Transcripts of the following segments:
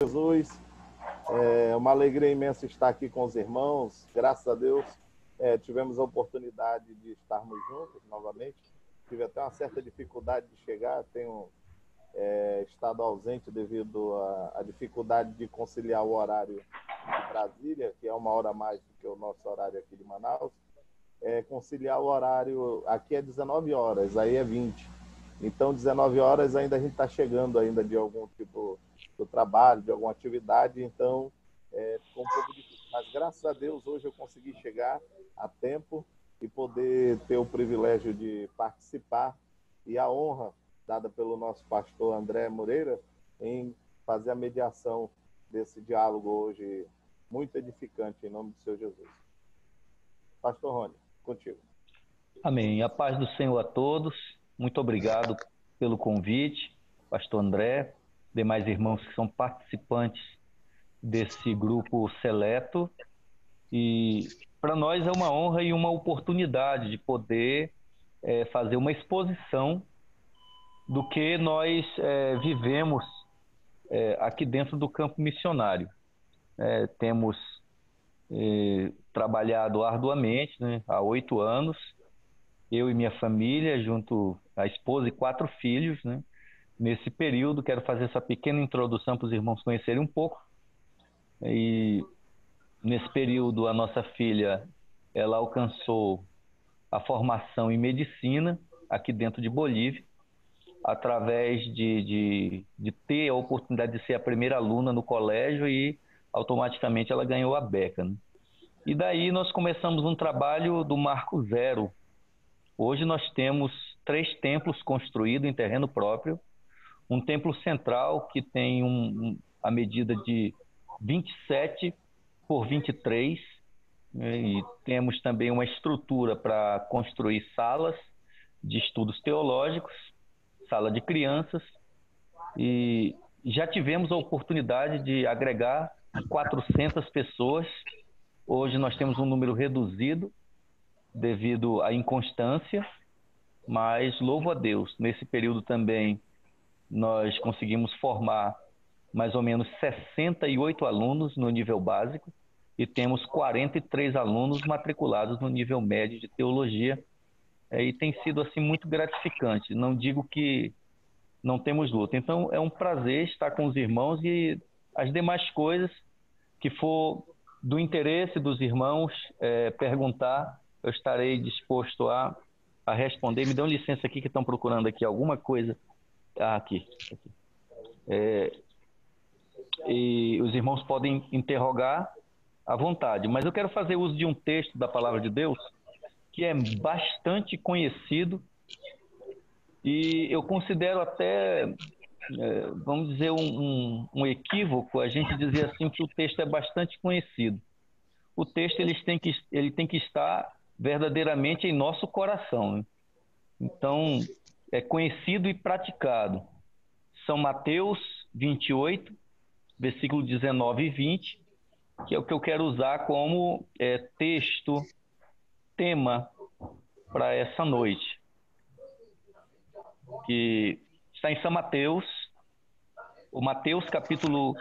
Jesus. É uma alegria imensa estar aqui com os irmãos. Graças a Deus, tivemos a oportunidade de estarmos juntos novamente. Tive até uma certa dificuldade de chegar, tenho estado ausente devido à dificuldade de conciliar o horário de Brasília, que é uma hora a mais do que o nosso horário aqui de Manaus. Conciliar o horário, aqui é 19 horas, aí é 20. Então, 19 horas ainda a gente está chegando ainda de algum tipo do trabalho, de alguma atividade, então ficou um pouco difícil. Mas graças a Deus hoje eu consegui chegar a tempo e poder ter o privilégio de participar e a honra dada pelo nosso pastor André Moreira em fazer a mediação desse diálogo hoje muito edificante em nome do Senhor Jesus. Pastor Rony, contigo. Amém. A paz do Senhor a todos. Muito obrigado pelo convite, pastor André, demais irmãos que são participantes desse grupo seleto. E para nós é uma honra e uma oportunidade de poder fazer uma exposição do que nós vivemos aqui dentro do campo missionário. Temos trabalhado arduamente, né, há 8 anos, eu e minha família, junto à esposa e 4 filhos, né? Nesse período, quero fazer essa pequena introdução para os irmãos conhecerem um pouco. E nesse período, a nossa filha, ela alcançou a formação em medicina aqui dentro de Bolívia, através de ter a oportunidade de ser a primeira aluna no colégio e automaticamente ela ganhou a beca, né? E daí nós começamos um trabalho do Marco Zero. Hoje nós temos 3 templos construídos em terreno próprio, um templo central que tem a medida de 27 por 23, né? E temos também uma estrutura para construir salas de estudos teológicos, sala de crianças, e já tivemos a oportunidade de agregar 400 pessoas. Hoje nós temos um número reduzido devido à inconstância, mas louvo a Deus, nesse período também nós conseguimos formar mais ou menos 68 alunos no nível básico e temos 43 alunos matriculados no nível médio de teologia, e tem sido assim muito gratificante. Não digo que não temos luta. Então é um prazer estar com os irmãos e as demais coisas que for do interesse dos irmãos perguntar, eu estarei disposto a responder. Me dão licença aqui que estão procurando aqui alguma coisa. Aqui. E os irmãos podem interrogar à vontade, mas eu quero fazer uso de um texto da Palavra de Deus que é bastante conhecido e eu considero até, vamos dizer, um equívoco a gente dizer assim que o texto é bastante conhecido. O texto ele tem que estar verdadeiramente em nosso coração, né? Então, é conhecido e praticado. São Mateus 28, versículo 19 e 20, que é o que eu quero usar como texto, tema para essa noite. Que está em São Mateus, o Mateus capítulo...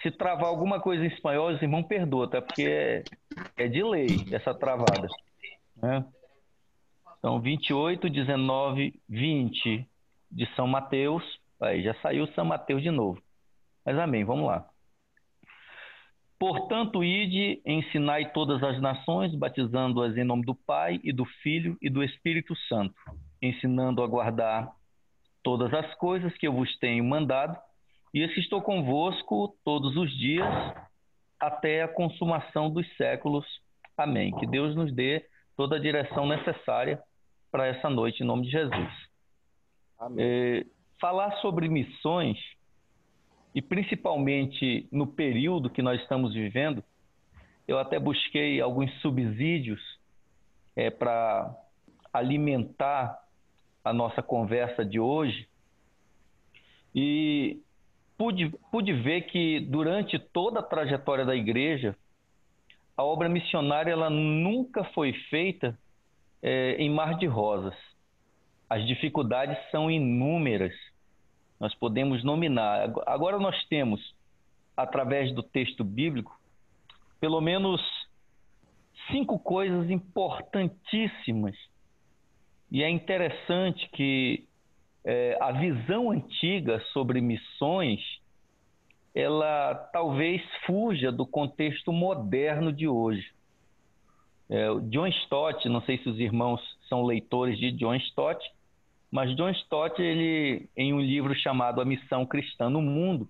Se travar alguma coisa em espanhol, os irmãos perdoam, tá? Porque é de lei essa travada, né? Então, 28, 19, 20 de São Mateus. Aí já saiu São Mateus de novo. Mas amém, vamos lá. Portanto, ide, ensinai todas as nações, batizando-as em nome do Pai e do Filho e do Espírito Santo, ensinando a guardar todas as coisas que eu vos tenho mandado, e eis que estou convosco todos os dias, até a consumação dos séculos. Amém. Que Deus nos dê toda a direção necessária para essa noite, em nome de Jesus. Amém. Falar sobre missões, e principalmente no período que nós estamos vivendo, eu até busquei alguns subsídios para alimentar a nossa conversa de hoje, e pude ver que durante toda a trajetória da igreja, a obra missionária ela nunca foi feita em mar de rosas. As dificuldades são inúmeras. Nós podemos nominar. Agora nós temos através do texto bíblico, pelo menos 5 coisas importantíssimas. E é interessante que a visão antiga sobre missões, ela talvez fuja do contexto moderno de hoje. O John Stott, não sei se os irmãos são leitores de John Stott, mas John Stott, ele, em um livro chamado A Missão Cristã no Mundo,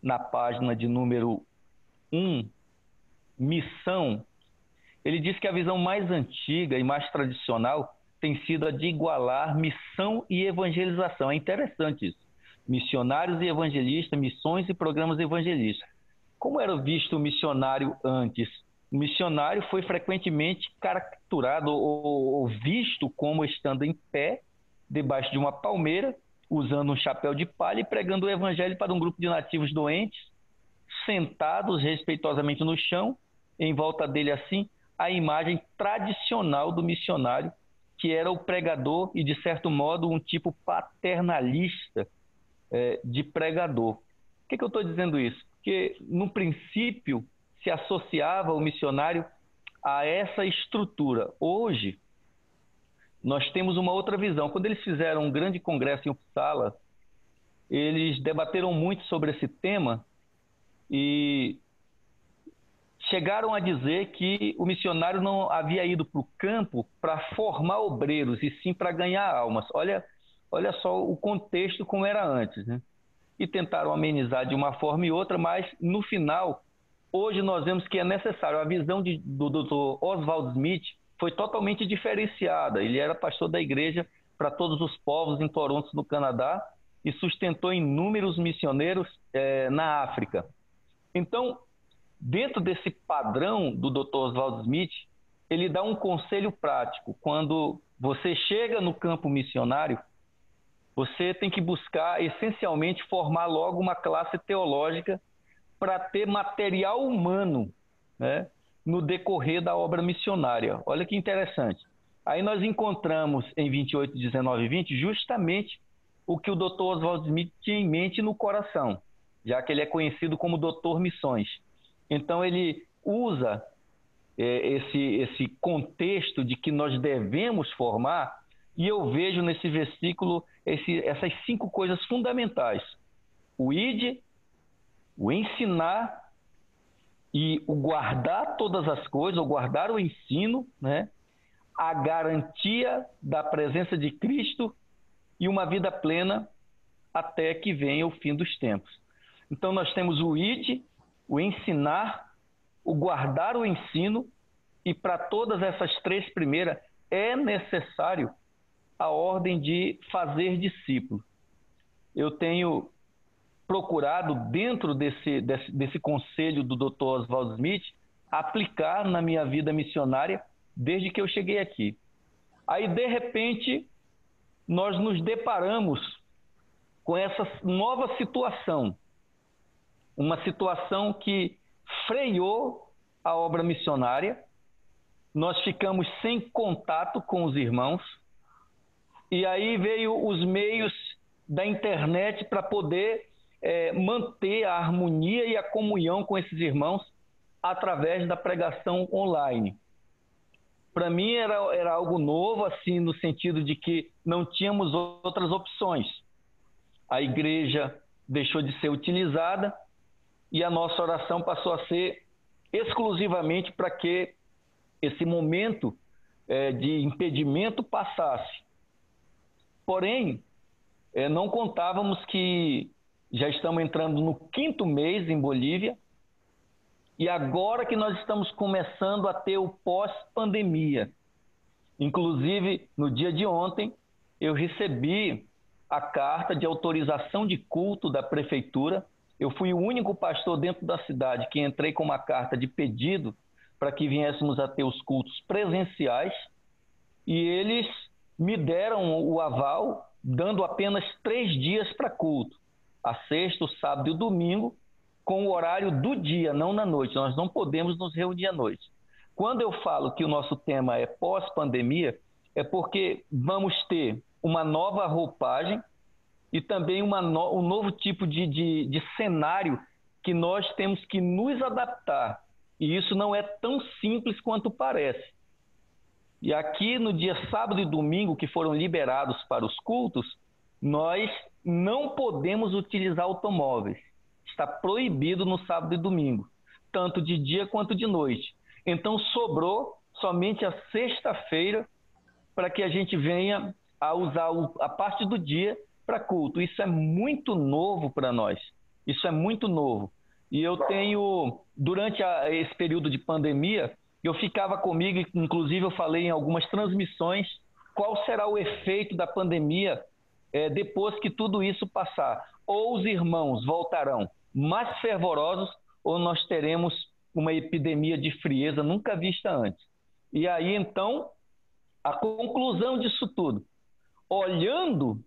na página de número 1, Missão, ele diz que a visão mais antiga e mais tradicional tem sido a de igualar missão e evangelização. É interessante isso. Missionários e evangelistas, missões e programas evangelistas. Como era visto o missionário antes? O missionário foi frequentemente capturado ou visto como estando em pé, debaixo de uma palmeira, usando um chapéu de palha e pregando o evangelho para um grupo de nativos doentes, sentados respeitosamente no chão, em volta dele assim, a imagem tradicional do missionário, que era o pregador e, de certo modo, um tipo paternalista de pregador. Por que eu estou dizendo isso? Porque, no princípio, se associava o missionário a essa estrutura. Hoje, nós temos uma outra visão. Quando eles fizeram um grande congresso em Uppsala, eles debateram muito sobre esse tema e chegaram a dizer que o missionário não havia ido para o campo para formar obreiros, e sim para ganhar almas. Olha só o contexto como era antes, né? E tentaram amenizar de uma forma e outra, mas no final, hoje nós vemos que é necessário. A visão do Dr. Oswald Smith foi totalmente diferenciada. Ele era pastor da igreja para todos os povos em Toronto, no Canadá, e sustentou inúmeros missioneiros na África. Então, dentro desse padrão do Dr. Oswald Smith, ele dá um conselho prático. Quando você chega no campo missionário, você tem que buscar, essencialmente, formar logo uma classe teológica para ter material humano, né, no decorrer da obra missionária. Olha que interessante. Aí nós encontramos em 28, 19 e 20 justamente o que o Dr. Oswald Smith tinha em mente no coração, já que ele é conhecido como Doutor Missões. Então ele usa esse contexto de que nós devemos formar, e eu vejo nesse versículo essas 5 coisas fundamentais: o id, o ensinar e o guardar todas as coisas, o guardar o ensino, né? A garantia da presença de Cristo e uma vida plena até que venha o fim dos tempos. Então nós temos o id, o ensinar, o guardar o ensino, e para todas essas 3 primeiras é necessário a ordem de fazer discípulo. Eu tenho procurado, dentro desse conselho do Dr. Oswald Smith, aplicar na minha vida missionária desde que eu cheguei aqui. Aí, de repente, nós nos deparamos com essa nova situação, uma situação que freou a obra missionária. Nós ficamos sem contato com os irmãos, e aí veio os meios da internet para poder manter a harmonia e a comunhão com esses irmãos através da pregação online. Para mim era algo novo, assim, no sentido de que não tínhamos outras opções. A igreja deixou de ser utilizada e a nossa oração passou a ser exclusivamente para que esse momento de impedimento passasse. Porém, não contávamos que já estamos entrando no 5º mês em Bolívia, e agora que nós estamos começando a ter o pós-pandemia. Inclusive, no dia de ontem, eu recebi a carta de autorização de culto da prefeitura. Eu fui o único pastor dentro da cidade que entrei com uma carta de pedido para que viéssemos a ter os cultos presenciais, e eles me deram o aval, dando apenas 3 dias para culto, a sexta, o sábado e o domingo, com o horário do dia, não na noite. Nós não podemos nos reunir à noite. Quando eu falo que o nosso tema é pós-pandemia, é porque vamos ter uma nova roupagem e também um novo tipo de cenário que nós temos que nos adaptar. E isso não é tão simples quanto parece. E aqui no dia sábado e domingo, que foram liberados para os cultos, nós não podemos utilizar automóveis. Está proibido no sábado e domingo, tanto de dia quanto de noite. Então sobrou somente a sexta-feira para que a gente venha a usar a parte do dia para culto. Isso é muito novo para nós. Isso é muito novo. E eu tenho, durante esse período de pandemia, eu ficava comigo, inclusive eu falei em algumas transmissões, qual será o efeito da pandemia depois que tudo isso passar. Ou os irmãos voltarão mais fervorosos, ou nós teremos uma epidemia de frieza nunca vista antes. E aí, então, a conclusão disso tudo, olhando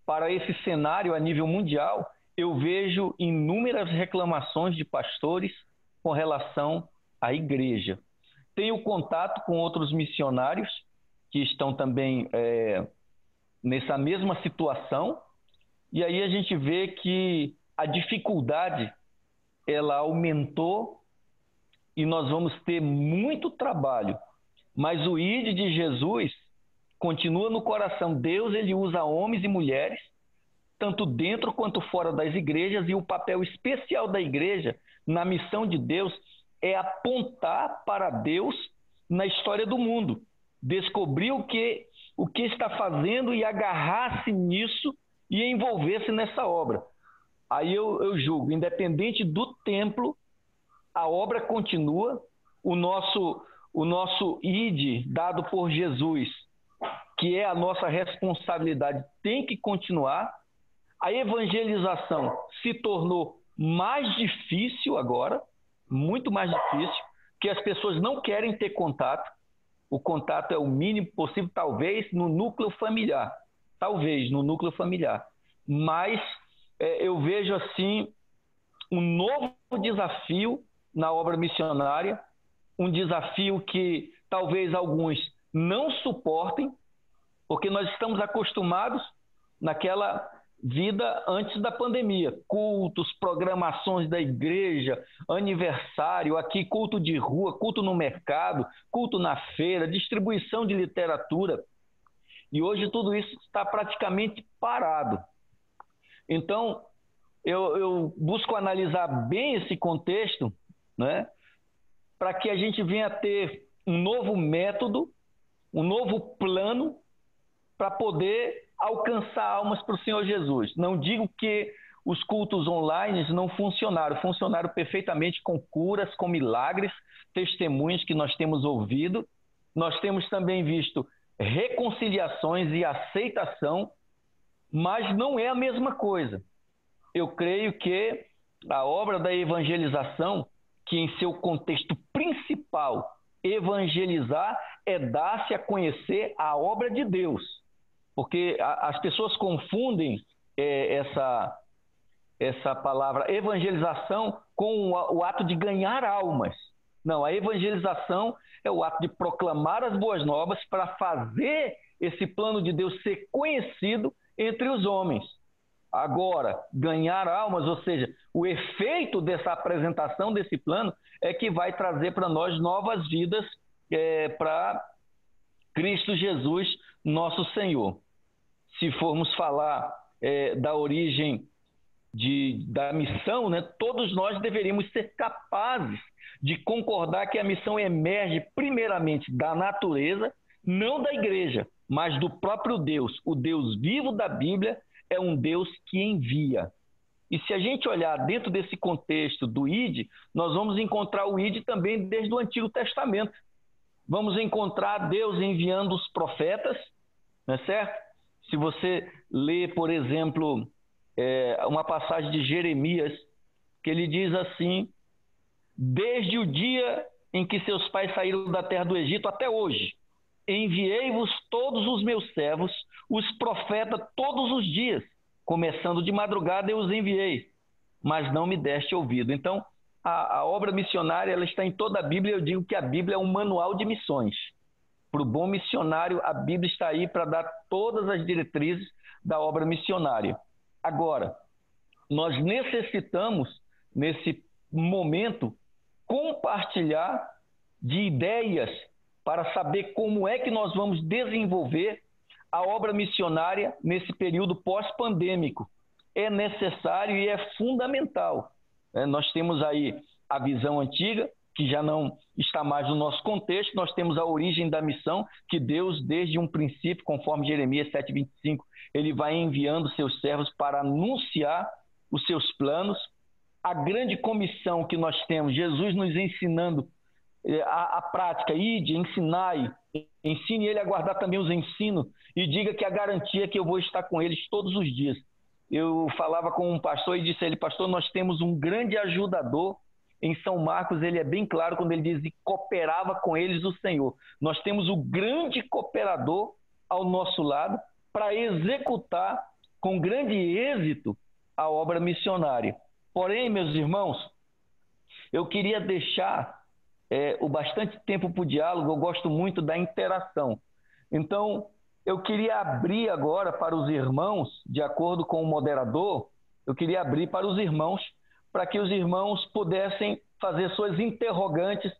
para esse cenário a nível mundial, eu vejo inúmeras reclamações de pastores com relação à igreja. Tenho contato com outros missionários que estão também nessa mesma situação, e aí a gente vê que a dificuldade ela aumentou e nós vamos ter muito trabalho. Mas o ID de Jesus continua no coração. Deus, ele usa homens e mulheres, tanto dentro quanto fora das igrejas, e o papel especial da igreja na missão de Deus é apontar para Deus na história do mundo, descobrir o que está fazendo e agarrar-se nisso e envolver-se nessa obra. Aí eu julgo, independente do templo, a obra continua, o nosso ID dado por Jesus, que é a nossa responsabilidade, tem que continuar. A evangelização se tornou mais difícil agora, muito mais difícil, porque as pessoas não querem ter contato. O contato é o mínimo possível, talvez no núcleo familiar. Mas eu vejo assim um novo desafio na obra missionária, um desafio que talvez alguns não suportem, porque nós estamos acostumados naquela vida antes da pandemia, cultos, programações da igreja, aniversário, aqui culto de rua, culto no mercado, culto na feira, distribuição de literatura, e hoje tudo isso está praticamente parado. Então, eu busco analisar bem esse contexto, né, para que a gente venha a ter um novo método, um novo plano para poder alcançar almas para o Senhor Jesus. Não digo que os cultos online não funcionaram perfeitamente com curas, com milagres, testemunhos que nós temos ouvido. Nós temos também visto reconciliações e aceitação, mas não é a mesma coisa. Eu creio que a obra da evangelização, que em seu contexto principal, evangelizar é dar-se a conhecer a obra de Deus. Porque as pessoas confundem essa palavra evangelização com o ato de ganhar almas. Não, a evangelização é o ato de proclamar as boas novas para fazer esse plano de Deus ser conhecido entre os homens. Agora, ganhar almas, ou seja, o efeito dessa apresentação desse plano é que vai trazer para nós novas vidas para Cristo Jesus, nosso Senhor. Se formos falar da origem da missão, né, todos nós deveríamos ser capazes de concordar que a missão emerge primeiramente da natureza, não da igreja, mas do próprio Deus. O Deus vivo da Bíblia é um Deus que envia. E se a gente olhar dentro desse contexto do ID, nós vamos encontrar o ID também desde o Antigo Testamento. Vamos encontrar Deus enviando os profetas, não é certo? Se você lê, por exemplo, uma passagem de Jeremias, que ele diz assim: desde o dia em que seus pais saíram da terra do Egito até hoje, enviei-vos todos os meus servos, os profetas, todos os dias. Começando de madrugada eu os enviei, mas não me deste ouvido. Então, a obra missionária ela está em toda a Bíblia. Eu digo que a Bíblia é um manual de missões. Para o bom missionário, a Bíblia está aí para dar todas as diretrizes da obra missionária. Agora, nós necessitamos nesse momento, compartilhar de ideias para saber como é que nós vamos desenvolver a obra missionária nesse período pós-pandêmico. É necessário e é fundamental. Nós temos aí a visão antiga, que já não está mais no nosso contexto, nós temos a origem da missão, que Deus, desde um princípio, conforme Jeremias 7,25, ele vai enviando seus servos para anunciar os seus planos. A grande comissão que nós temos, Jesus nos ensinando a prática, ide, ensinai, ensine ele a guardar também os ensinos e diga que a garantia é que eu vou estar com eles todos os dias. Eu falava com um pastor e disse a ele: pastor, nós temos um grande ajudador em São Marcos, ele é bem claro quando ele diz que cooperava com eles o Senhor. Nós temos o grande cooperador ao nosso lado para executar com grande êxito a obra missionária. Porém, meus irmãos, eu queria deixar o bastante tempo para o diálogo. Eu gosto muito da interação. Então, eu queria abrir agora para os irmãos, de acordo com o moderador, eu queria abrir para os irmãos, para que os irmãos pudessem fazer suas interrogantes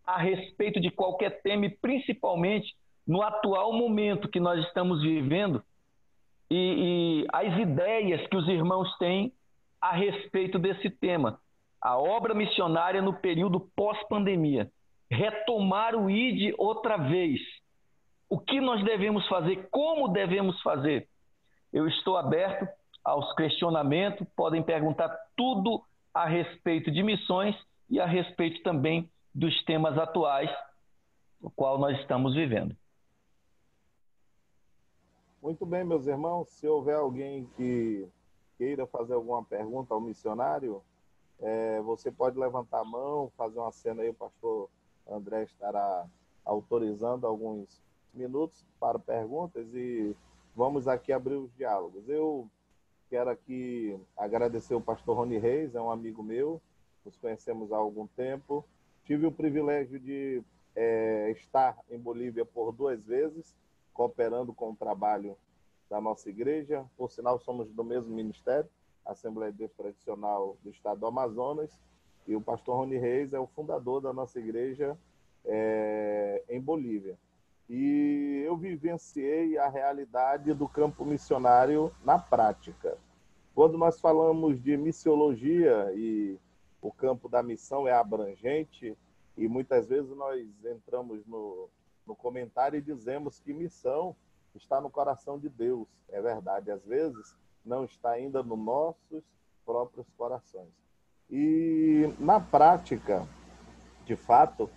a respeito de qualquer tema, e principalmente no atual momento que nós estamos vivendo, e as ideias que os irmãos têm a respeito desse tema. A obra missionária no período pós-pandemia. Retomar o ID outra vez. O que nós devemos fazer? Como devemos fazer? Eu estou aberto aos questionamentos, podem perguntar tudo a respeito de missões e a respeito também dos temas atuais, o qual nós estamos vivendo. Muito bem, meus irmãos. Se houver alguém que queira fazer alguma pergunta ao missionário, você pode levantar a mão, fazer uma cena aí, o pastor André estará autorizando alguns minutos para perguntas e vamos aqui abrir os diálogos. Eu quero aqui agradecer o pastor Rony Reis, é um amigo meu, nos conhecemos há algum tempo. Tive o privilégio de estar em Bolívia por 2 vezes, cooperando com o trabalho da nossa igreja. Por sinal, somos do mesmo ministério, Assembleia de Deus Tradicional do Estado do Amazonas, e o pastor Rony Reis é o fundador da nossa igreja em Bolívia. E eu vivenciei a realidade do campo missionário na prática. Quando nós falamos de missiologia, e o campo da missão é abrangente, e muitas vezes nós entramos no comentário e dizemos que missão está no coração de Deus. É verdade, às vezes não está ainda nos nossos próprios corações. E na prática, de fato,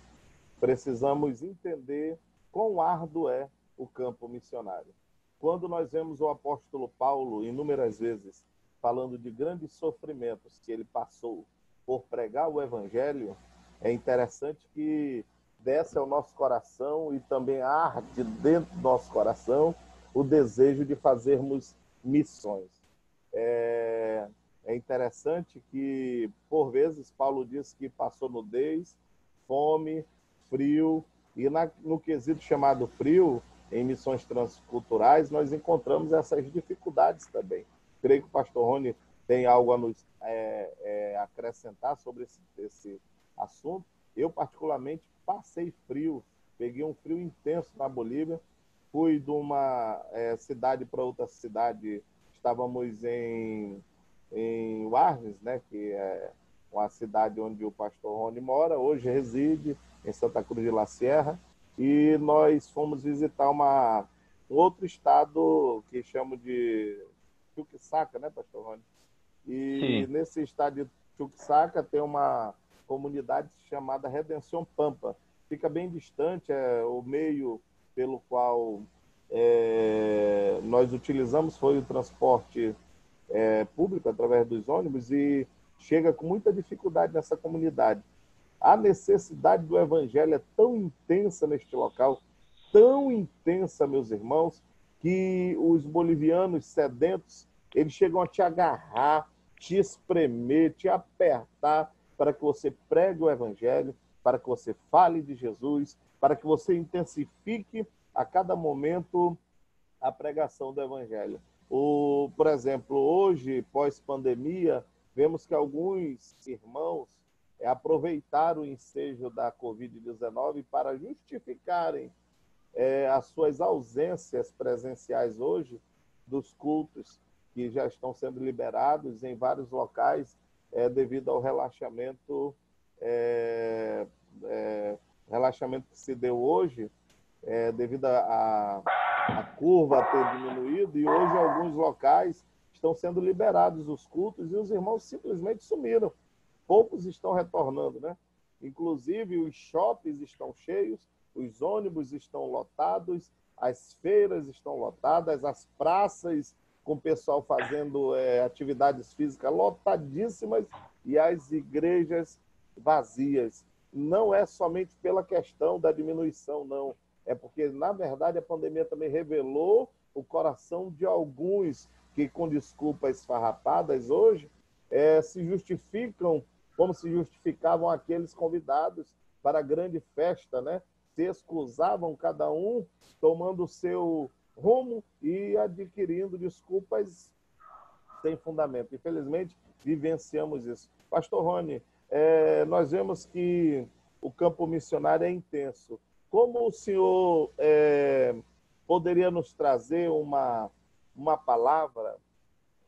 precisamos entender quão árduo é o campo missionário. Quando nós vemos o apóstolo Paulo, inúmeras vezes, falando de grandes sofrimentos que ele passou por pregar o evangelho, é interessante que desce ao nosso coração e também arde dentro do nosso coração o desejo de fazermos missões. É interessante que, por vezes, Paulo diz que passou nudez, fome, frio, e no quesito chamado frio, em missões transculturais, nós encontramos essas dificuldades também. Creio que o pastor Rony tem algo a nos acrescentar sobre esse assunto. Eu, particularmente, passei frio, peguei um frio intenso na Bolívia, fui de uma cidade para outra cidade, estávamos em Warnes, né, que é uma cidade onde o pastor Rony mora, hoje reside em Santa Cruz de La Sierra, e nós fomos visitar um outro estado que chamo de Chuquisaca, né, pastor Rony? E sim, nesse estado de Chuquisaca tem uma comunidade chamada Redenção Pampa. Fica bem distante, o meio pelo qual nós utilizamos foi o transporte público, através dos ônibus, e chega com muita dificuldade nessa comunidade. A necessidade do evangelho é tão intensa neste local, tão intensa, meus irmãos, que os bolivianos sedentos, eles chegam a te agarrar, te espremer, te apertar, para que você pregue o evangelho, para que você fale de Jesus, para que você intensifique a cada momento a pregação do evangelho. Por exemplo, hoje, pós-pandemia, vemos que alguns irmãos aproveitaram o ensejo da Covid-19 para justificarem as suas ausências presenciais hoje dos cultos que já estão sendo liberados em vários locais devido ao relaxamento que se deu hoje, devido a curva ter diminuído, e hoje alguns locais estão sendo liberados os cultos e os irmãos simplesmente sumiram. Poucos estão retornando, né? Inclusive os shoppings estão cheios, os ônibus estão lotados, as feiras estão lotadas, as praças com o pessoal fazendo atividades físicas lotadíssimas e as igrejas vazias. Não é somente pela questão da diminuição, não. É porque, na verdade, a pandemia também revelou o coração de alguns que, com desculpas esfarrapadas hoje, se justificam como se justificavam aqueles convidados para a grande festa, né? Se excusavam cada um tomando o seu rumo e adquirindo desculpas sem fundamento. Infelizmente, vivenciamos isso. Pastor Rony, nós vemos que o campo missionário é intenso. Como o senhor poderia nos trazer uma palavra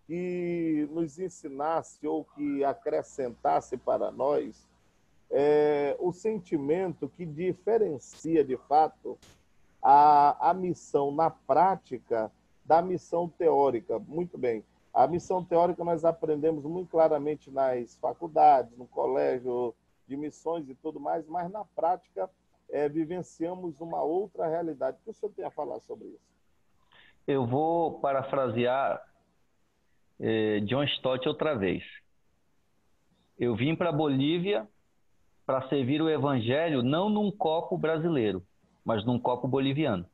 que nos ensinasse ou que acrescentasse para nós o sentimento que diferencia, de fato, a missão na prática da missão teórica? Muito bem. A missão teórica nós aprendemos muito claramente nas faculdades, no colégio de missões e tudo mais, mas na prática vivenciamos uma outra realidade. O que o senhor tem a falar sobre isso? Eu vou parafrasear John Stott outra vez. Eu vim para a Bolívia para servir o evangelho não num copo brasileiro, mas num copo boliviano.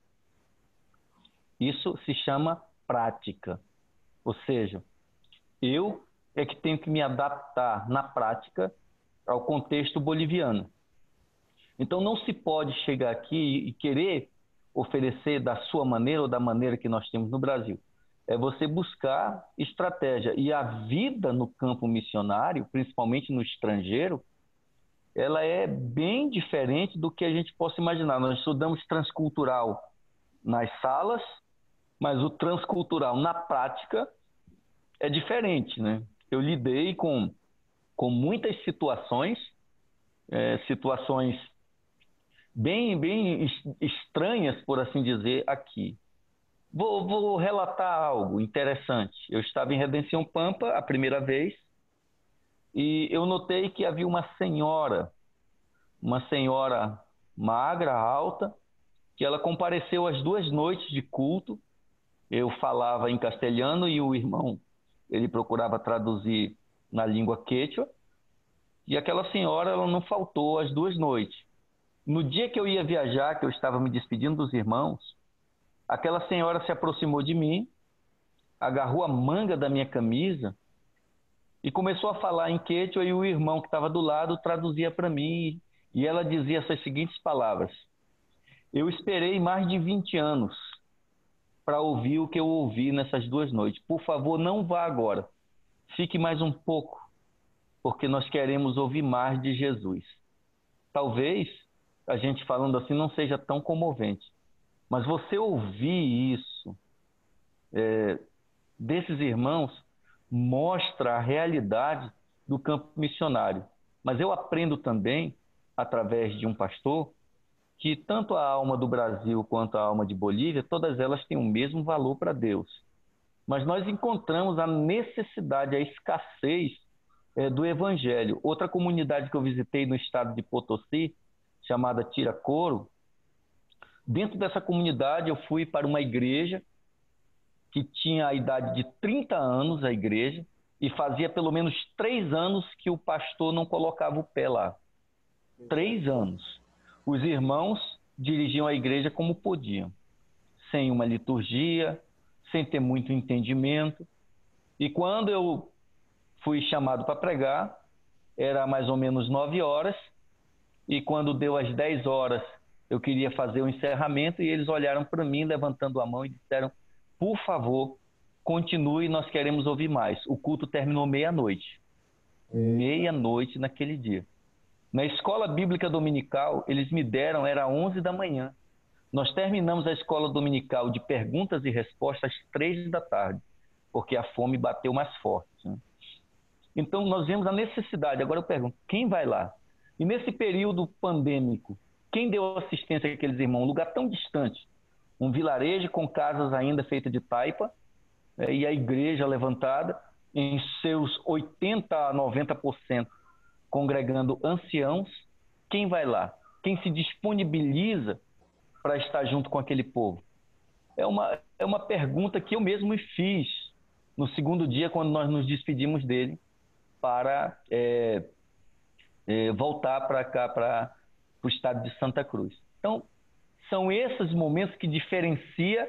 Isso se chama prática. Ou seja, eu é que tenho que me adaptar na prática ao contexto boliviano. Então não se pode chegar aqui e querer oferecer da sua maneira ou da maneira que nós temos no Brasil. É você buscar estratégia. E a vida no campo missionário, principalmente no estrangeiro, ela é bem diferente do que a gente possa imaginar. Nós estudamos transcultural nas salas, mas o transcultural na prática é diferente, né? Eu lidei com muitas situações bem estranhas, por assim dizer, aqui. Vou relatar algo interessante. Eu estava em Redenção Pampa a primeira vez e eu notei que havia uma senhora magra, alta, que ela compareceu às 2 noites de culto. Eu falava em castelhano e o irmão, ele procurava traduzir na língua quechua. E aquela senhora, ela não faltou às 2 noites. No dia que eu ia viajar, que eu estava me despedindo dos irmãos, aquela senhora se aproximou de mim, agarrou a manga da minha camisa e começou a falar em quechua, e o irmão que estava do lado traduzia para mim, e ela dizia essas seguintes palavras: eu esperei mais de 20 anos para ouvir o que eu ouvi nessas 2 noites. Por favor, não vá agora. Fique mais um pouco, porque nós queremos ouvir mais de Jesus. Talvez a gente falando assim não seja tão comovente, mas você ouvir isso desses irmãos mostra a realidade do campo missionário. Mas eu aprendo também, através de um pastor, que tanto a alma do Brasil quanto a alma de Bolívia, todas elas têm o mesmo valor para Deus. Mas nós encontramos a necessidade, a escassez do evangelho. Outra comunidade que eu visitei no estado de Potosí, chamada Tiracoro, dentro dessa comunidade eu fui para uma igreja que tinha a idade de 30 anos, a igreja, e fazia pelo menos 3 anos que o pastor não colocava o pé lá. 3 anos. Os irmãos dirigiam a igreja como podiam, sem uma liturgia, sem ter muito entendimento. E quando eu fui chamado para pregar, era mais ou menos 9 horas, e quando deu as 10 horas, eu queria fazer o encerramento, e eles olharam para mim, levantando a mão, e disseram: por favor, continue, nós queremos ouvir mais. O culto terminou meia-noite. meia-noite naquele dia. Na escola bíblica dominical, eles me deram, era 11 da manhã. Nós terminamos a escola dominical de perguntas e respostas às 3 da tarde, porque a fome bateu mais forte, né? Então, nós vemos a necessidade. Agora eu pergunto, quem vai lá? E nesse período pandêmico, quem deu assistência àqueles irmãos? Um lugar tão distante, um vilarejo com casas ainda feitas de taipa, e a igreja levantada, em seus 80% a 90%, congregando anciãos. Quem vai lá? Quem se disponibiliza para estar junto com aquele povo? É uma pergunta que eu mesmo me fiz no segundo dia, quando nós nos despedimos dele, para voltar para cá, para o estado de Santa Cruz. Então, são esses momentos que diferenciam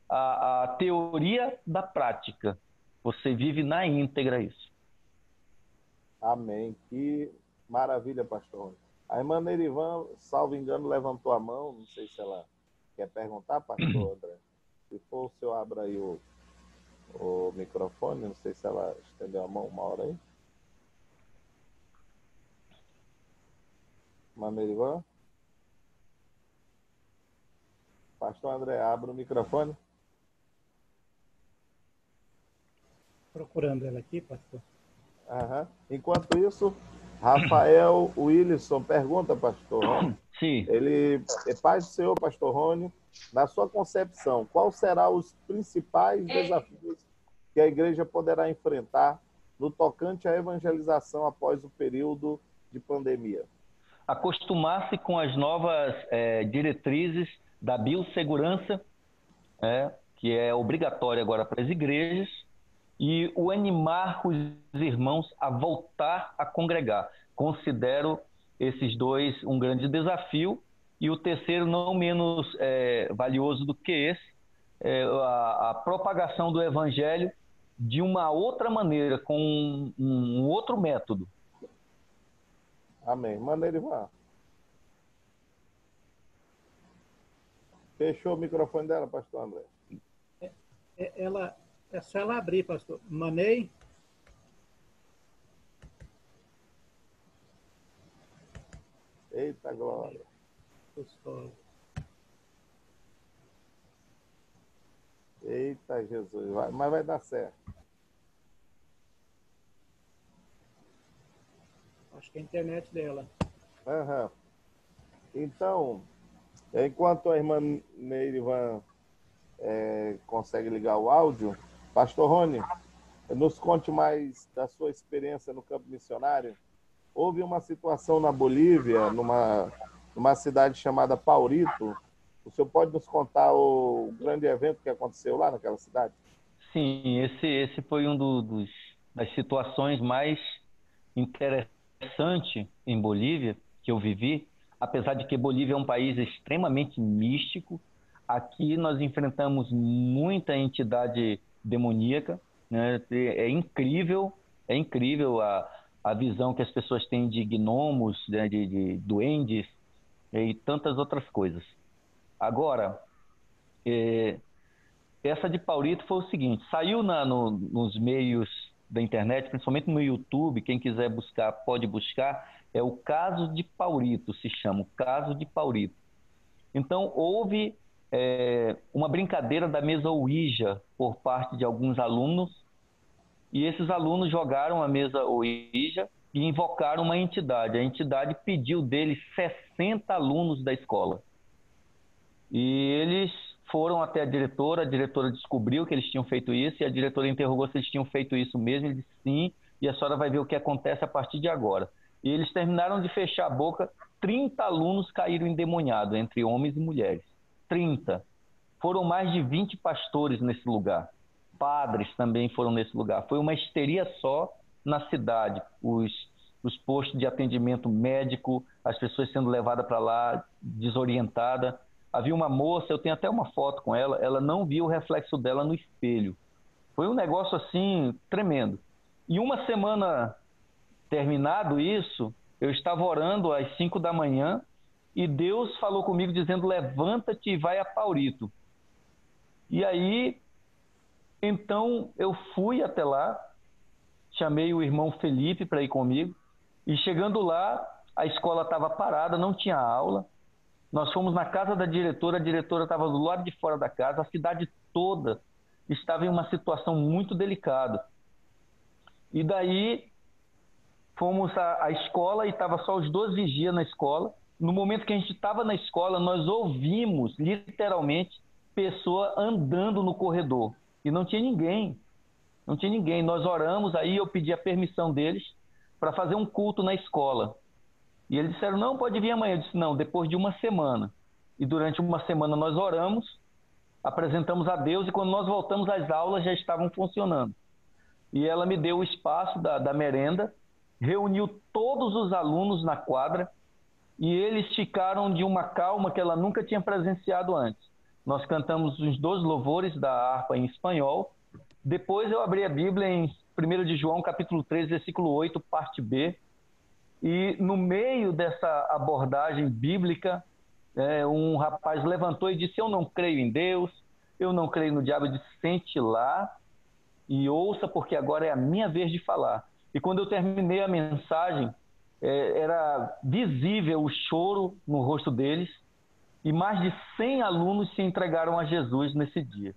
a teoria da prática. Você vive na íntegra isso. Amém. Que maravilha, pastor. A irmã Nerivan, salvo engano, levantou a mão. Não sei se ela quer perguntar, pastor André. Se for, o senhor abra aí o microfone. Não sei se ela estendeu a mão uma hora aí. Irmã Nerivan? Pastor André, abra o microfone. Procurando ela aqui, pastor. Uhum. Enquanto isso, Rafael Wilson pergunta, pastor Rony. Sim. Ele é pai do senhor, pastor Rony. Na sua concepção, quais serão os principais desafios que a igreja poderá enfrentar no tocante à evangelização após o período de pandemia? Acostumar-se com as novas diretrizes da biossegurança, que é obrigatória agora para as igrejas, e o animar os irmãos a voltar a congregar. Considero esses dois um grande desafio, e o terceiro, não menos valioso do que esse, a propagação do evangelho de uma outra maneira, com um outro método. Amém. Manda ele vá. Fechou o microfone dela, pastor André? É só ela abrir, pastor. Manei. Eita glória. Eita Jesus. Mas vai dar certo. Acho que é a internet dela. Uhum. Então, enquanto a irmã Neirivan consegue ligar o áudio, pastor Rony, nos conte mais da sua experiência no campo missionário. Houve uma situação na Bolívia, numa cidade chamada Paurito. O senhor pode nos contar o grande evento que aconteceu lá naquela cidade? Sim, esse foi das situações mais interessantes em Bolívia que eu vivi. Apesar de que Bolívia é um país extremamente místico, aqui nós enfrentamos muita entidade demoníaca, né? É incrível a visão que as pessoas têm de gnomos, né? de duendes e tantas outras coisas. Agora, essa de Paurito foi o seguinte: saiu nos meios da internet, principalmente no YouTube, quem quiser buscar, pode buscar, é o caso de Paurito, se chama, o caso de Paurito. Então, houve uma brincadeira da mesa Ouija por parte de alguns alunos, e esses alunos jogaram a mesa Ouija e invocaram uma entidade. A entidade pediu deles 60 alunos da escola. E eles foram até a diretora descobriu que eles tinham feito isso, e a diretora interrogou se eles tinham feito isso mesmo. Ele disse sim, e a senhora vai ver o que acontece a partir de agora. E eles terminaram de fechar a boca, 30 alunos caíram endemoniados, entre homens e mulheres. 30. Foram mais de 20 pastores nesse lugar. Padres também foram nesse lugar. Foi uma histeria só na cidade. Os postos de atendimento médico, as pessoas sendo levadas para lá desorientadas. Havia uma moça, eu tenho até uma foto com ela, ela não viu o reflexo dela no espelho. Foi um negócio assim tremendo. E uma semana terminado isso, eu estava orando às 5 da manhã e Deus falou comigo dizendo: levanta-te e vai a Paurito. E aí, então eu fui até lá, chamei o irmão Felipe para ir comigo. E chegando lá, a escola estava parada, não tinha aula. Nós fomos na casa da diretora, a diretora estava do lado de fora da casa, a cidade toda estava em uma situação muito delicada. E daí fomos à escola e estava só os 2 vigias na escola. No momento que a gente estava na escola, nós ouvimos, literalmente, pessoa andando no corredor. E não tinha ninguém. Não tinha ninguém. Nós oramos, aí eu pedi a permissão deles para fazer um culto na escola. E eles disseram, não, pode vir amanhã. Eu disse, não, depois de uma semana. E durante uma semana nós oramos, apresentamos a Deus, e quando nós voltamos às aulas já estavam funcionando. E ela me deu o espaço da merenda, reuniu todos os alunos na quadra, e eles ficaram de uma calma que ela nunca tinha presenciado antes. Nós cantamos os 2 louvores da harpa em espanhol. Depois eu abri a Bíblia em 1 de João, capítulo 3, versículo 8, parte B. E no meio dessa abordagem bíblica, um rapaz levantou e disse, eu não creio em Deus, eu não creio no diabo. Eu disse, sente lá e ouça, porque agora é a minha vez de falar. E quando eu terminei a mensagem, era visível o choro no rosto deles, e mais de 100 alunos se entregaram a Jesus nesse dia.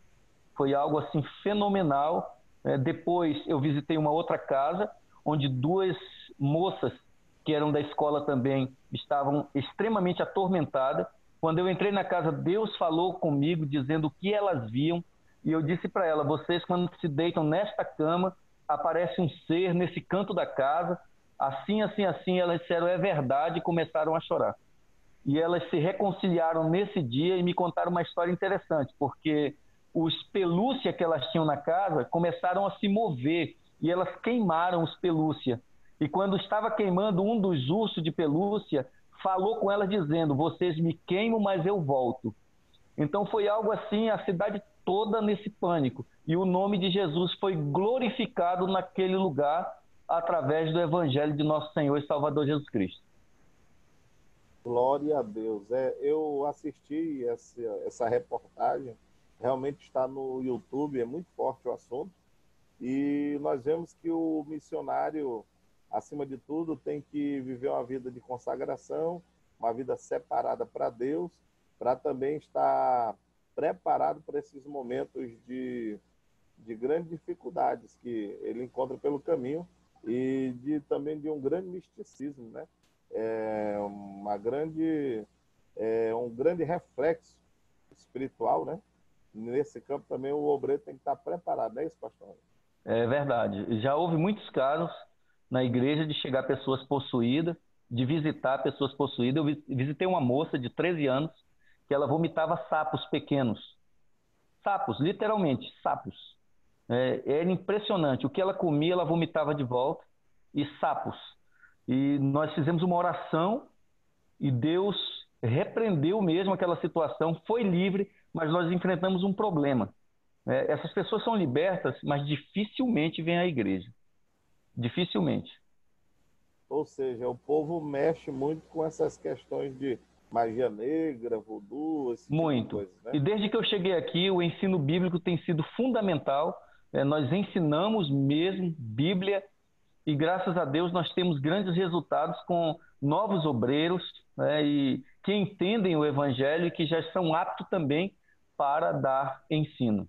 Foi algo assim fenomenal. Depois eu visitei uma outra casa, onde 2 moças que eram da escola também estavam extremamente atormentadas. Quando eu entrei na casa, Deus falou comigo, dizendo o que elas viam, e eu disse para ela, vocês quando se deitam nesta cama, aparece um ser nesse canto da casa, assim, assim, assim. Elas disseram, é verdade, e começaram a chorar. E elas se reconciliaram nesse dia e me contaram uma história interessante, porque os pelúcia que elas tinham na casa começaram a se mover, e elas queimaram os pelúcia. E quando estava queimando, um dos ursos de pelúcia falou com elas dizendo, vocês me queimam, mas eu volto. Então foi algo assim, a cidade toda nesse pânico. E o nome de Jesus foi glorificado naquele lugar através do Evangelho de nosso Senhor e Salvador Jesus Cristo. Glória a Deus. Eu assisti essa reportagem, realmente está no YouTube, é muito forte o assunto. E nós vemos que o missionário, acima de tudo, tem que viver uma vida de consagração, uma vida separada para Deus, para também estar preparado para esses momentos de grandes dificuldades que ele encontra pelo caminho, e também de um grande misticismo, né? Um grande reflexo espiritual, né? Nesse campo também o obreiro tem que estar preparado, não é isso, pastor? É verdade. Já houve muitos casos na igreja de chegar pessoas possuídas, de visitar pessoas possuídas. Eu visitei uma moça de 13 anos que ela vomitava sapos pequenos. Sapos, literalmente, sapos. Era impressionante. O que ela comia, ela vomitava de volta. E sapos. E nós fizemos uma oração e Deus repreendeu mesmo aquela situação, foi livre, mas nós enfrentamos um problema. Essas pessoas são libertas, mas dificilmente vêm à igreja. Dificilmente. Ou seja, o povo mexe muito com essas questões de magia negra, voodoo, esse tipo de coisa, né? E desde que eu cheguei aqui, o ensino bíblico tem sido fundamental. Nós ensinamos mesmo Bíblia e, graças a Deus, nós temos grandes resultados com novos obreiros, e que entendem o Evangelho e que já são aptos também para dar ensino.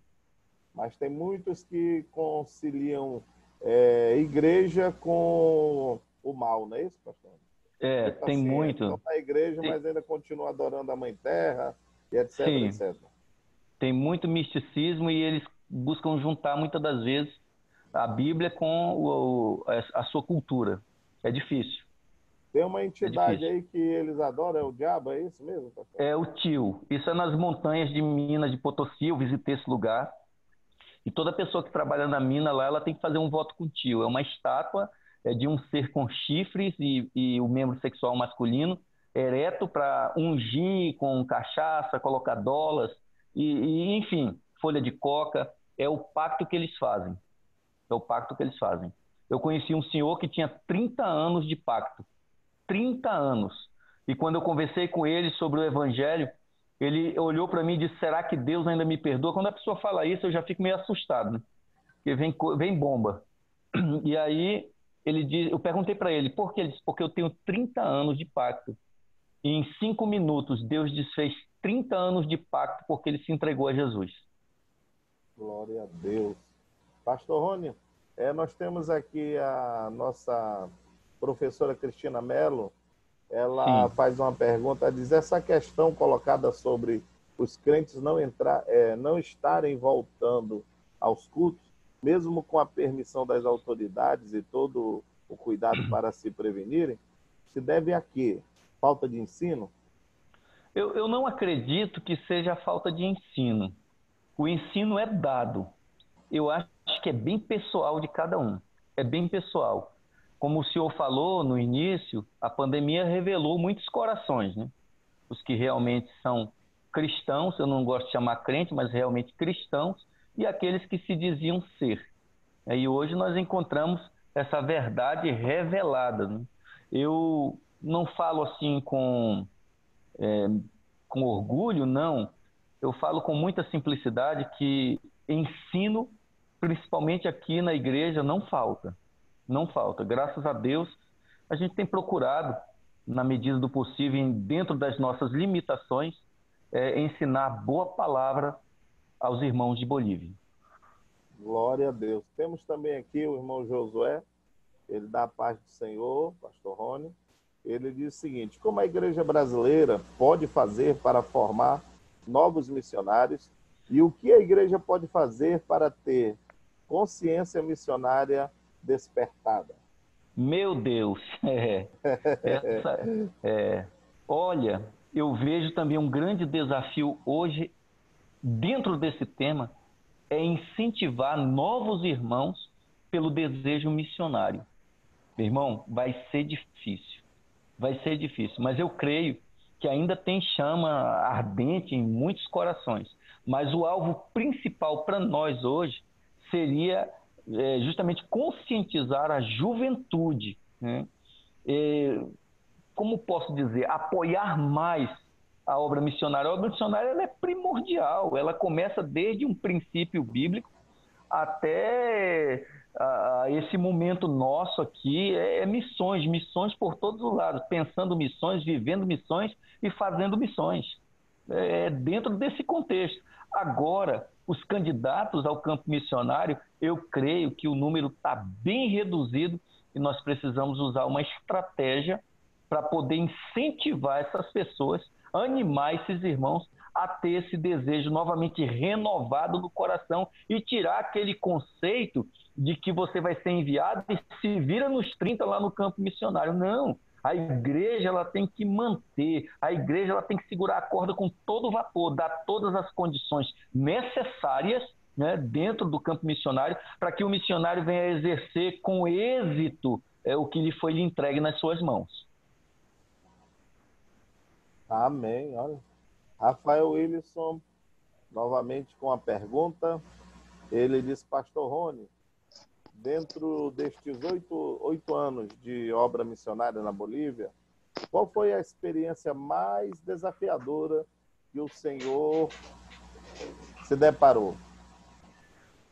Mas tem muitos que conciliam igreja com o mal, não é isso, pastor? Tem assim, muito. Estão na igreja, mas ainda continua adorando a Mãe Terra, e etc, Sim. etc. Tem muito misticismo e eles buscam juntar, muitas das vezes, a Bíblia com a sua cultura. É difícil. Tem uma entidade aí que eles adoram, é o diabo, é isso mesmo, pastor? É o tio. Isso é nas montanhas de Minas de Potosí, eu visitei esse lugar. E toda pessoa que trabalha na mina lá, ela tem que fazer um voto com o tio. É uma estátua de um ser com chifres e o membro sexual masculino, ereto para ungir com cachaça, colocar dólares, enfim, folha de coca. É o pacto que eles fazem. É o pacto que eles fazem. Eu conheci um senhor que tinha 30 anos de pacto. 30 anos. E quando eu conversei com ele sobre o Evangelho, ele olhou para mim e disse, será que Deus ainda me perdoa? Quando a pessoa fala isso, eu já fico meio assustado, né? Porque vem bomba. E aí eu perguntei para ele, por que? Ele disse, porque eu tenho 30 anos de pacto. E em 5 minutos, Deus desfez 30 anos de pacto porque ele se entregou a Jesus. Glória a Deus. Pastor Rony, nós temos aqui a nossa professora Cristina Mello. Ela Sim. faz uma pergunta, diz essa questão colocada sobre os crentes não estarem voltando aos cultos, mesmo com a permissão das autoridades e todo o cuidado para se prevenirem, se deve a quê? Falta de ensino? Eu não acredito que seja a falta de ensino. O ensino é dado. Eu acho que é bem pessoal de cada um. É bem pessoal. Como o senhor falou no início, a pandemia revelou muitos corações, né? Os que realmente são cristãos, eu não gosto de chamar crente, mas realmente cristãos, e aqueles que se diziam ser. E hoje nós encontramos essa verdade revelada, né? Eu não falo assim com orgulho, não. Eu falo com muita simplicidade que ensino, principalmente aqui na igreja, não falta. Não falta. Graças a Deus, a gente tem procurado, na medida do possível, dentro das nossas limitações, ensinar boa palavra aos irmãos de Bolívia. Glória a Deus. Temos também aqui o irmão Josué, ele dá a paz do Senhor, pastor Rony. Ele diz o seguinte, como a igreja brasileira pode fazer para formar novos missionários e o que a igreja pode fazer para ter consciência missionária despertada? Meu Deus! Olha, eu vejo também um grande desafio hoje, dentro desse tema, é incentivar novos irmãos pelo desejo missionário. Meu irmão, vai ser difícil, mas eu creio que ainda tem chama ardente em muitos corações. Mas o alvo principal para nós hoje seria justamente conscientizar a juventude, né? Como posso dizer, apoiar mais a obra missionária. A obra missionária ela é primordial, ela começa desde um princípio bíblico até esse momento nosso aqui, missões por todos os lados, pensando missões, vivendo missões e fazendo missões, dentro desse contexto. Agora, os candidatos ao campo missionário, eu creio que o número está bem reduzido e nós precisamos usar uma estratégia para poder incentivar essas pessoas, animar esses irmãos a ter esse desejo novamente renovado no coração e tirar aquele conceito de que você vai ser enviado e se vira nos 30 lá no campo missionário. Não, a igreja ela tem que manter, a igreja ela tem que segurar a corda com todo o vapor, dar todas as condições necessárias, né, dentro do campo missionário para que o missionário venha a exercer com êxito o que lhe foi entregue nas suas mãos. Amém. Olha, Rafael Wilson, novamente com a pergunta. Ele diz, pastor Rony, dentro destes 8 anos de obra missionária na Bolívia, qual foi a experiência mais desafiadora que o senhor se deparou?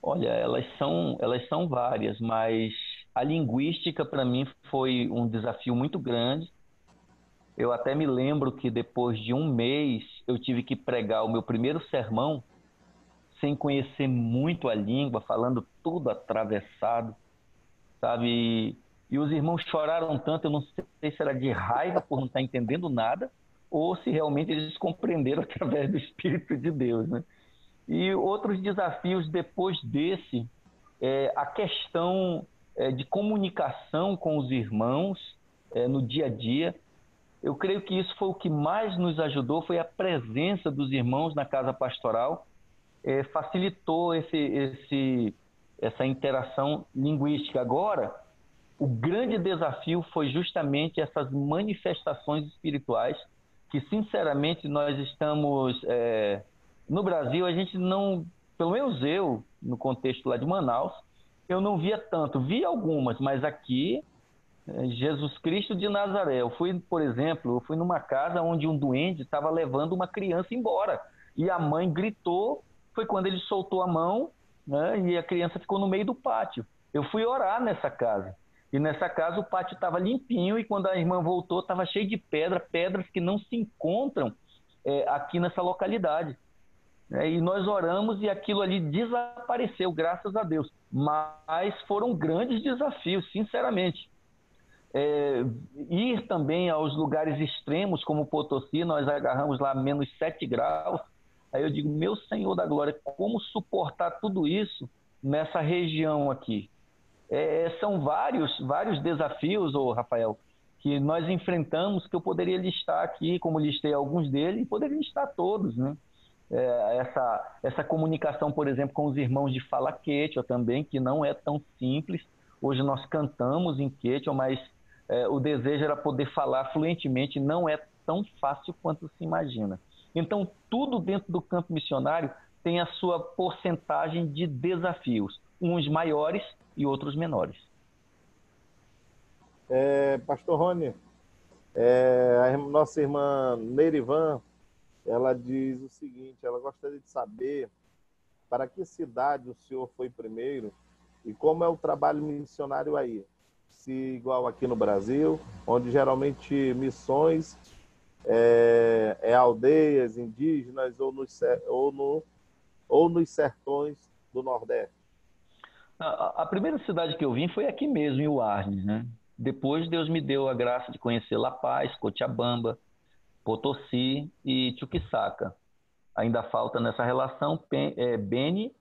Olha, elas são várias, mas a linguística para mim foi um desafio muito grande. Eu até me lembro que depois de um mês eu tive que pregar o meu primeiro sermão sem conhecer muito a língua, falando tudo atravessado, sabe? E os irmãos choraram tanto, eu não sei se era de raiva por não estar entendendo nada ou se realmente eles compreenderam através do Espírito de Deus, né? E outros desafios depois desse, a questão de comunicação com os irmãos no dia a dia. Eu creio que isso foi o que mais nos ajudou, foi a presença dos irmãos na casa pastoral, facilitou essa interação linguística. Agora, o grande desafio foi justamente essas manifestações espirituais que, sinceramente, nós estamos... no Brasil, a gente não... Pelo menos eu, no contexto lá de Manaus, eu não via tanto. Vi algumas, mas aqui... Jesus Cristo de Nazaré. Por exemplo, eu fui numa casa onde um duende estava levando uma criança embora. E a mãe gritou, foi quando ele soltou a mão, né, e a criança ficou no meio do pátio. Eu fui orar nessa casa. E nessa casa o pátio estava limpinho e quando a irmã voltou estava cheio de pedras que não se encontram aqui nessa localidade. E nós oramos e aquilo ali desapareceu, graças a Deus. Mas foram grandes desafios, sinceramente. Ir também aos lugares extremos, como Potosí, nós agarramos lá -7 graus. Aí eu digo, meu Senhor da Glória, como suportar tudo isso nessa região aqui? São vários desafios, Rafael, que nós enfrentamos, que eu poderia listar aqui, como listei alguns deles, e poderia listar todos, né? Essa comunicação, por exemplo, com os irmãos de fala quechua também, que não é tão simples. Hoje nós cantamos em quechua, mas o desejo era poder falar fluentemente, não é tão fácil quanto se imagina. Então, tudo dentro do campo missionário tem a sua porcentagem de desafios, uns maiores e outros menores. Pastor Rony, a nossa irmã Nerivan, ela diz o seguinte, ela gostaria de saber para que cidade o senhor foi primeiro e como é o trabalho missionário aí. Se igual aqui no Brasil, onde geralmente missões aldeias indígenas ou nos sertões do Nordeste. A primeira cidade que eu vim foi aqui mesmo, em Uarnes, né? Depois Deus me deu a graça de conhecer La Paz, Cochabamba, Potosí e Chuquisaca. Ainda falta nessa relação Beni,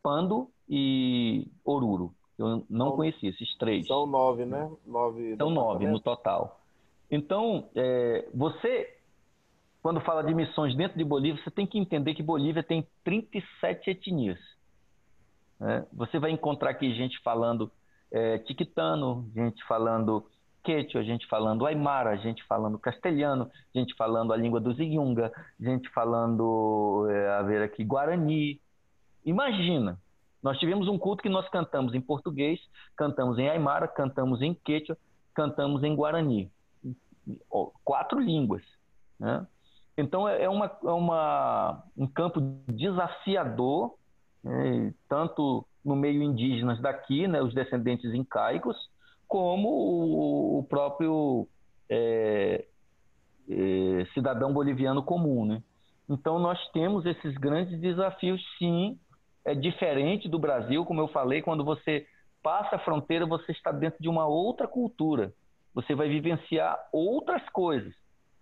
Pando e Oruro. Eu não conheci esses 3. São 9, né? São 9 no total. Então, você, quando fala de missões dentro de Bolívia, você tem que entender que Bolívia tem 37 etnias. Você vai encontrar aqui gente falando tiquitano, gente falando quechua, gente falando aimara, gente falando castelhano, gente falando a língua dos Iunga, gente falando, guarani. Imagina, nós tivemos um culto que nós cantamos em português, cantamos em aimara, cantamos em quechua, cantamos em guarani. 4 línguas, né? Então um campo desafiador, né, tanto no meio indígenas daqui, né, os descendentes incaicos, como o próprio cidadão boliviano comum, né? Então nós temos esses grandes desafios, sim. É diferente do Brasil, como eu falei, quando você passa a fronteira, você está dentro de uma outra cultura. Você vai vivenciar outras coisas.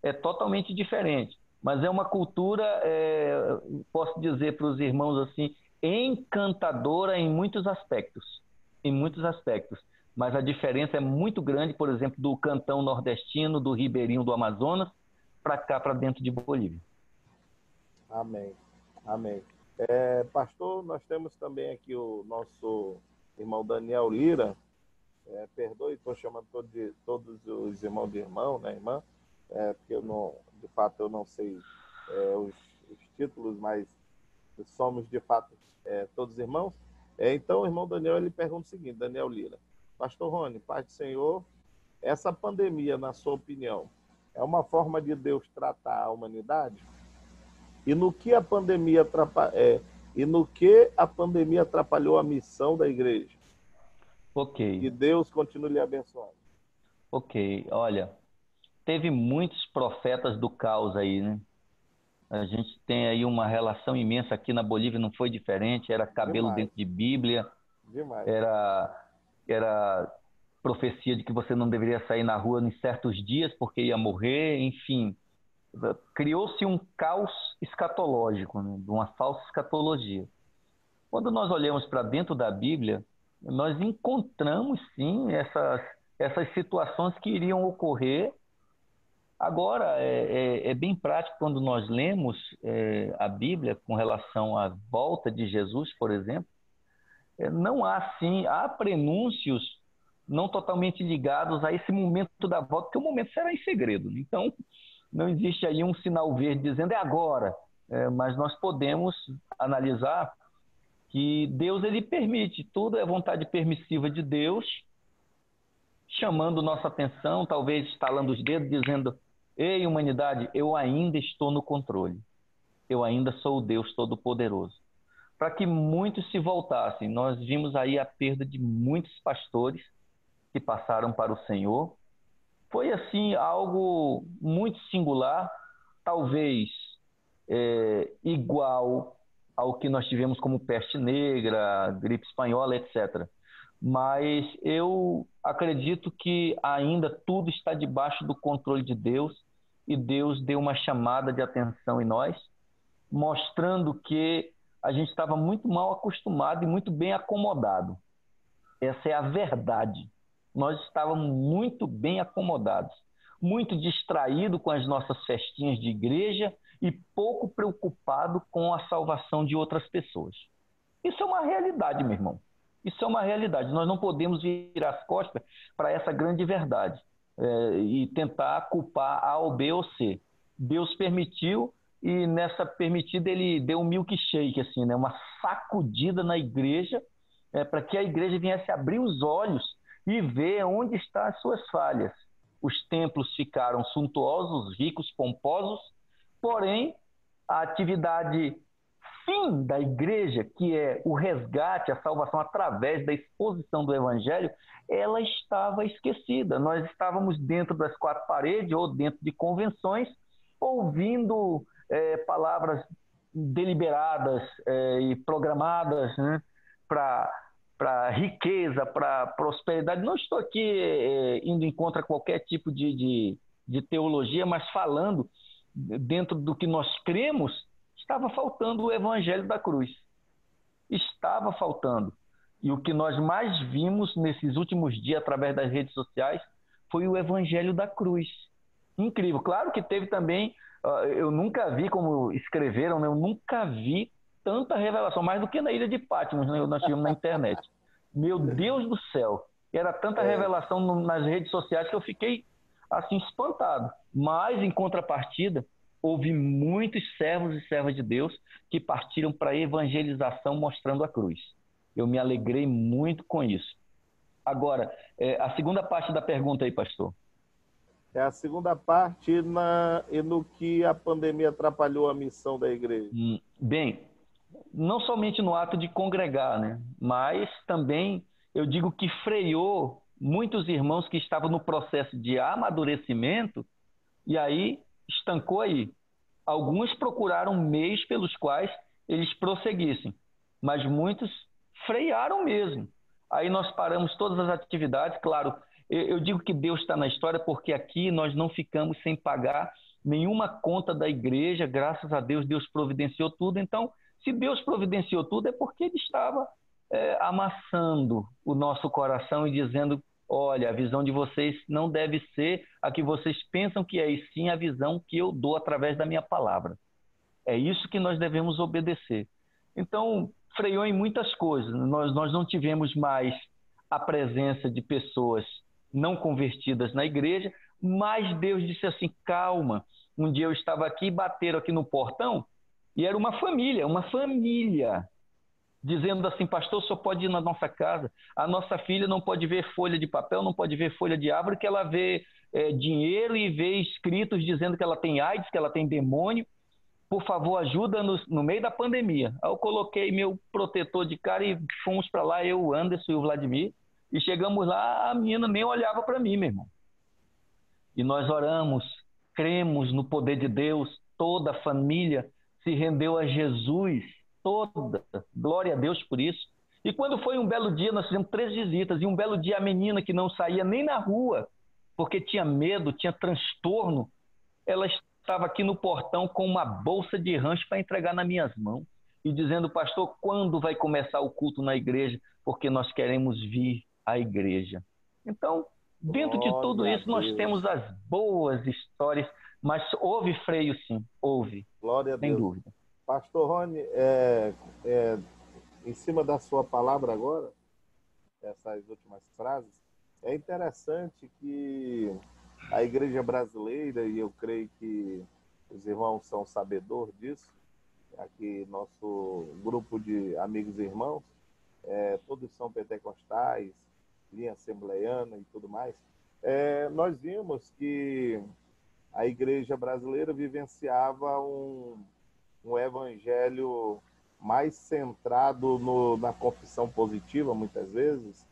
É totalmente diferente. Mas é uma cultura, posso dizer para os irmãos assim, encantadora em muitos aspectos. Em muitos aspectos. Mas a diferença é muito grande, por exemplo, do cantão nordestino, do ribeirinho do Amazonas, para cá, para dentro de Bolívia. Amém. Amém. Pastor, nós temos também aqui o nosso irmão Daniel Lira. Perdoe, estou chamando todos os irmãos de irmão, né, irmã? Porque de fato eu não sei os títulos, mas somos de fato todos irmãos. Então o irmão Daniel, ele pergunta o seguinte, Daniel Lira: Pastor Rony, paz do Senhor, essa pandemia, na sua opinião, é uma forma de Deus tratar a humanidade? E no que a pandemia atrapalhou a missão da igreja? Ok. Que Deus continue lhe abençoando. Ok, olha, teve muitos profetas do caos aí, né? A gente tem aí uma relação imensa aqui na Bolívia, não foi diferente, era cabelo Demais. Dentro de Bíblia, Demais. era profecia de que você não deveria sair na rua em certos dias porque ia morrer, enfim. Criou-se um caos escatológico, né? Uma falsa escatologia. Quando nós olhamos para dentro da Bíblia, nós encontramos sim essas situações que iriam ocorrer. Agora, é bem prático quando nós lemos a Bíblia com relação à volta de Jesus, por exemplo. Não há, sim, há prenúncios não totalmente ligados a esse momento da volta, porque o momento será em segredo. Então, não existe aí um sinal verde dizendo é agora, mas nós podemos analisar que Deus ele permite, tudo é vontade permissiva de Deus, chamando nossa atenção, talvez estalando os dedos, dizendo: ei, humanidade, eu ainda estou no controle, eu ainda sou o Deus Todo-Poderoso. para que muitos se voltassem. Nós vimos aí a perda de muitos pastores que passaram para o Senhor. Foi assim algo muito singular, talvez igual ao que nós tivemos como peste negra, gripe espanhola, etc. Mas eu acredito que ainda tudo está debaixo do controle de Deus, e Deus deu uma chamada de atenção em nós, mostrando que a gente estava muito mal acostumado e muito bem acomodado. Essa é a verdade. Nós estávamos muito bem acomodados, muito distraídos com as nossas festinhas de igreja e pouco preocupado com a salvação de outras pessoas. Isso é uma realidade, meu irmão. Isso é uma realidade. Nós não podemos virar as costas para essa grande verdade e tentar culpar A ou B ou C. Deus permitiu, e nessa permitida ele deu um milkshake, assim, né? Uma sacudida na igreja, para que a igreja viesse abrir os olhos e ver onde estão as suas falhas. Os templos ficaram suntuosos, ricos, pomposos, porém a atividade fim da igreja, que é o resgate, a salvação através da exposição do evangelho, ela estava esquecida. Nós estávamos dentro das quatro paredes ou dentro de convenções, ouvindo palavras deliberadas e programadas, né, para riqueza, para prosperidade. Não estou aqui indo em contra qualquer tipo de teologia, mas falando dentro do que nós cremos. Estava faltando o evangelho da cruz. Estava faltando. E o que nós mais vimos nesses últimos dias através das redes sociais foi o evangelho da cruz. Incrível. Claro que teve também, eu nunca vi, como escreveram, né? Eu nunca vi tanta revelação, mais do que na ilha de Patmos, né? Nós tivemos na internet. Meu Deus do céu. Era tanta revelação nas redes sociais que eu fiquei assim espantado. Mas, em contrapartida, houve muitos servos e servas de Deus que partiram para a evangelização mostrando a cruz. Eu me alegrei muito com isso. Agora, a segunda parte da pergunta aí, pastor. É a segunda parte e no que a pandemia atrapalhou a missão da igreja. Bem, não somente no ato de congregar, né? Mas também eu digo que freou muitos irmãos que estavam no processo de amadurecimento e aí estancou aí. Alguns procuraram meios pelos quais eles prosseguissem, mas muitos frearam mesmo. Aí nós paramos todas as atividades. Claro, eu digo que Deus está na história porque aqui nós não ficamos sem pagar nenhuma conta da igreja. Graças a Deus, Deus providenciou tudo. Então, se Deus providenciou tudo, é porque Ele estava amassando o nosso coração e dizendo: olha, a visão de vocês não deve ser a que vocês pensam que é, e sim a visão que eu dou através da minha palavra. É isso que nós devemos obedecer. Então, freou em muitas coisas. Nós não tivemos mais a presença de pessoas não convertidas na igreja, mas Deus disse assim: calma. Um dia eu estava aqui e bateram aqui no portão e era uma família, dizendo assim: pastor, o senhor pode ir na nossa casa? A nossa filha não pode ver folha de papel, não pode ver folha de árvore, que ela vê dinheiro e vê escritos dizendo que ela tem AIDS, que ela tem demônio. Por favor, ajuda-nos no meio da pandemia. Aí eu coloquei meu protetor de cara e fomos para lá, eu, o Anderson e o Vladimir, e chegamos lá, a menina nem olhava para mim, meu irmão. E nós oramos, cremos no poder de Deus, toda a família se rendeu a Jesus, toda, glória a Deus por isso. E quando foi um belo dia, nós fizemos 3 visitas, e um belo dia a menina que não saía nem na rua, porque tinha medo, tinha transtorno, ela estava aqui no portão com uma bolsa de rancho para entregar nas minhas mãos, e dizendo: pastor, quando vai começar o culto na igreja? Porque nós queremos vir à igreja. Então, dentro de tudo isso, nós temos as boas histórias, mas houve freio sim, houve, Glória a sem Deus. dúvida. Pastor Rony, em cima da sua palavra agora, essas últimas frases, é interessante que a igreja brasileira, e eu creio que os irmãos são sabedores disso, aqui nosso grupo de amigos e irmãos, todos são pentecostais, linha assembleiana e tudo mais, nós vimos que a igreja brasileira vivenciava um evangelho mais centrado na confissão positiva, muitas vezes,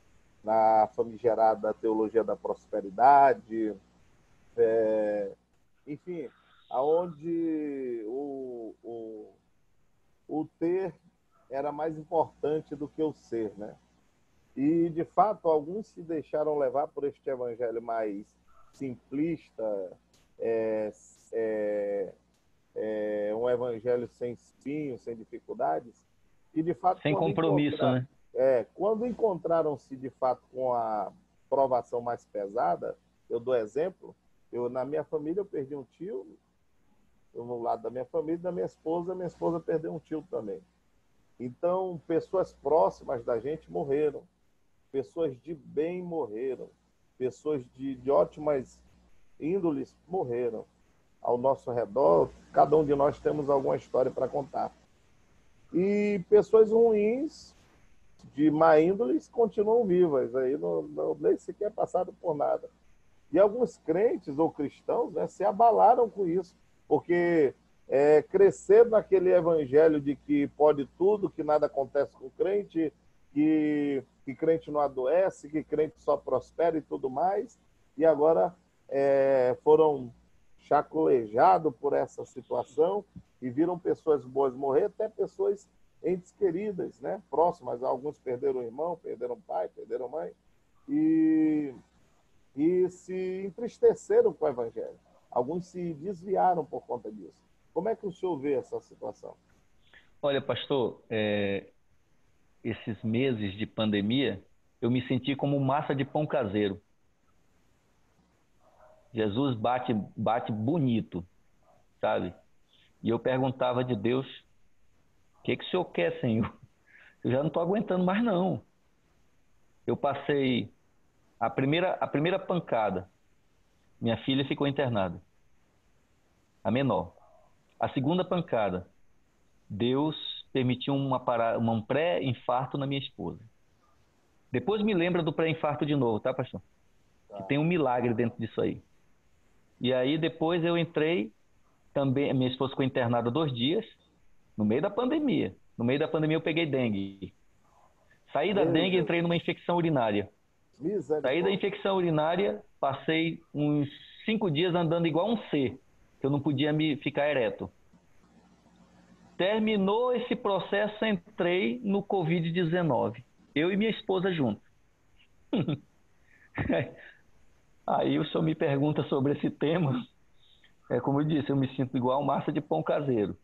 na famigerada teologia da prosperidade, enfim, aonde o ter era mais importante do que o ser, né? E, de fato, alguns se deixaram levar por este evangelho mais simplista, um evangelho sem espinhos, sem dificuldades, e, de fato, sem compromisso, né? Quando encontraram-se, de fato, com a provação mais pesada, eu dou exemplo, na minha família eu perdi um tio, no lado da minha família, da minha esposa perdeu um tio também. Então, pessoas próximas da gente morreram, pessoas de bem morreram, pessoas de ótimas índoles morreram. Ao nosso redor, cada um de nós temos alguma história para contar. E pessoas ruins, de má índole, continuam vivas, aí nem sequer passaram por nada. E alguns crentes ou cristãos, né, se abalaram com isso, porque cresceram naquele evangelho de que pode tudo, que nada acontece com o crente, que crente não adoece, que crente só prospera e tudo mais, e agora foram chacolejados por essa situação e viram pessoas boas morrer, até pessoas entes queridas, né, próximas. Alguns perderam irmão, perderam pai, perderam mãe, e se entristeceram com o evangelho. Alguns se desviaram por conta disso. Como é que o senhor vê essa situação? Olha, pastor, esses meses de pandemia, eu me senti como massa de pão caseiro. Jesus bate bonito, sabe? E eu perguntava de Deus, o que o senhor quer, Senhor? Eu já não estou aguentando mais, não. Eu passei a primeira pancada. Minha filha ficou internada, a menor. A segunda pancada, Deus permitiu um pré-infarto na minha esposa. Depois me lembra do pré-infarto de novo, tá, pastor? Que tem um milagre dentro disso aí. E aí depois eu entrei, também, minha esposa ficou internada 2 dias, no meio da pandemia. No meio da pandemia eu peguei dengue. Saí da dengue e entrei numa infecção urinária. Saí da infecção urinária, passei uns 5 dias andando igual um C, que eu não podia ficar ereto. Terminou esse processo, entrei no Covid-19. Eu e minha esposa juntos. Aí o senhor me pergunta sobre esse tema. Como eu disse, eu me sinto igual massa de pão caseiro.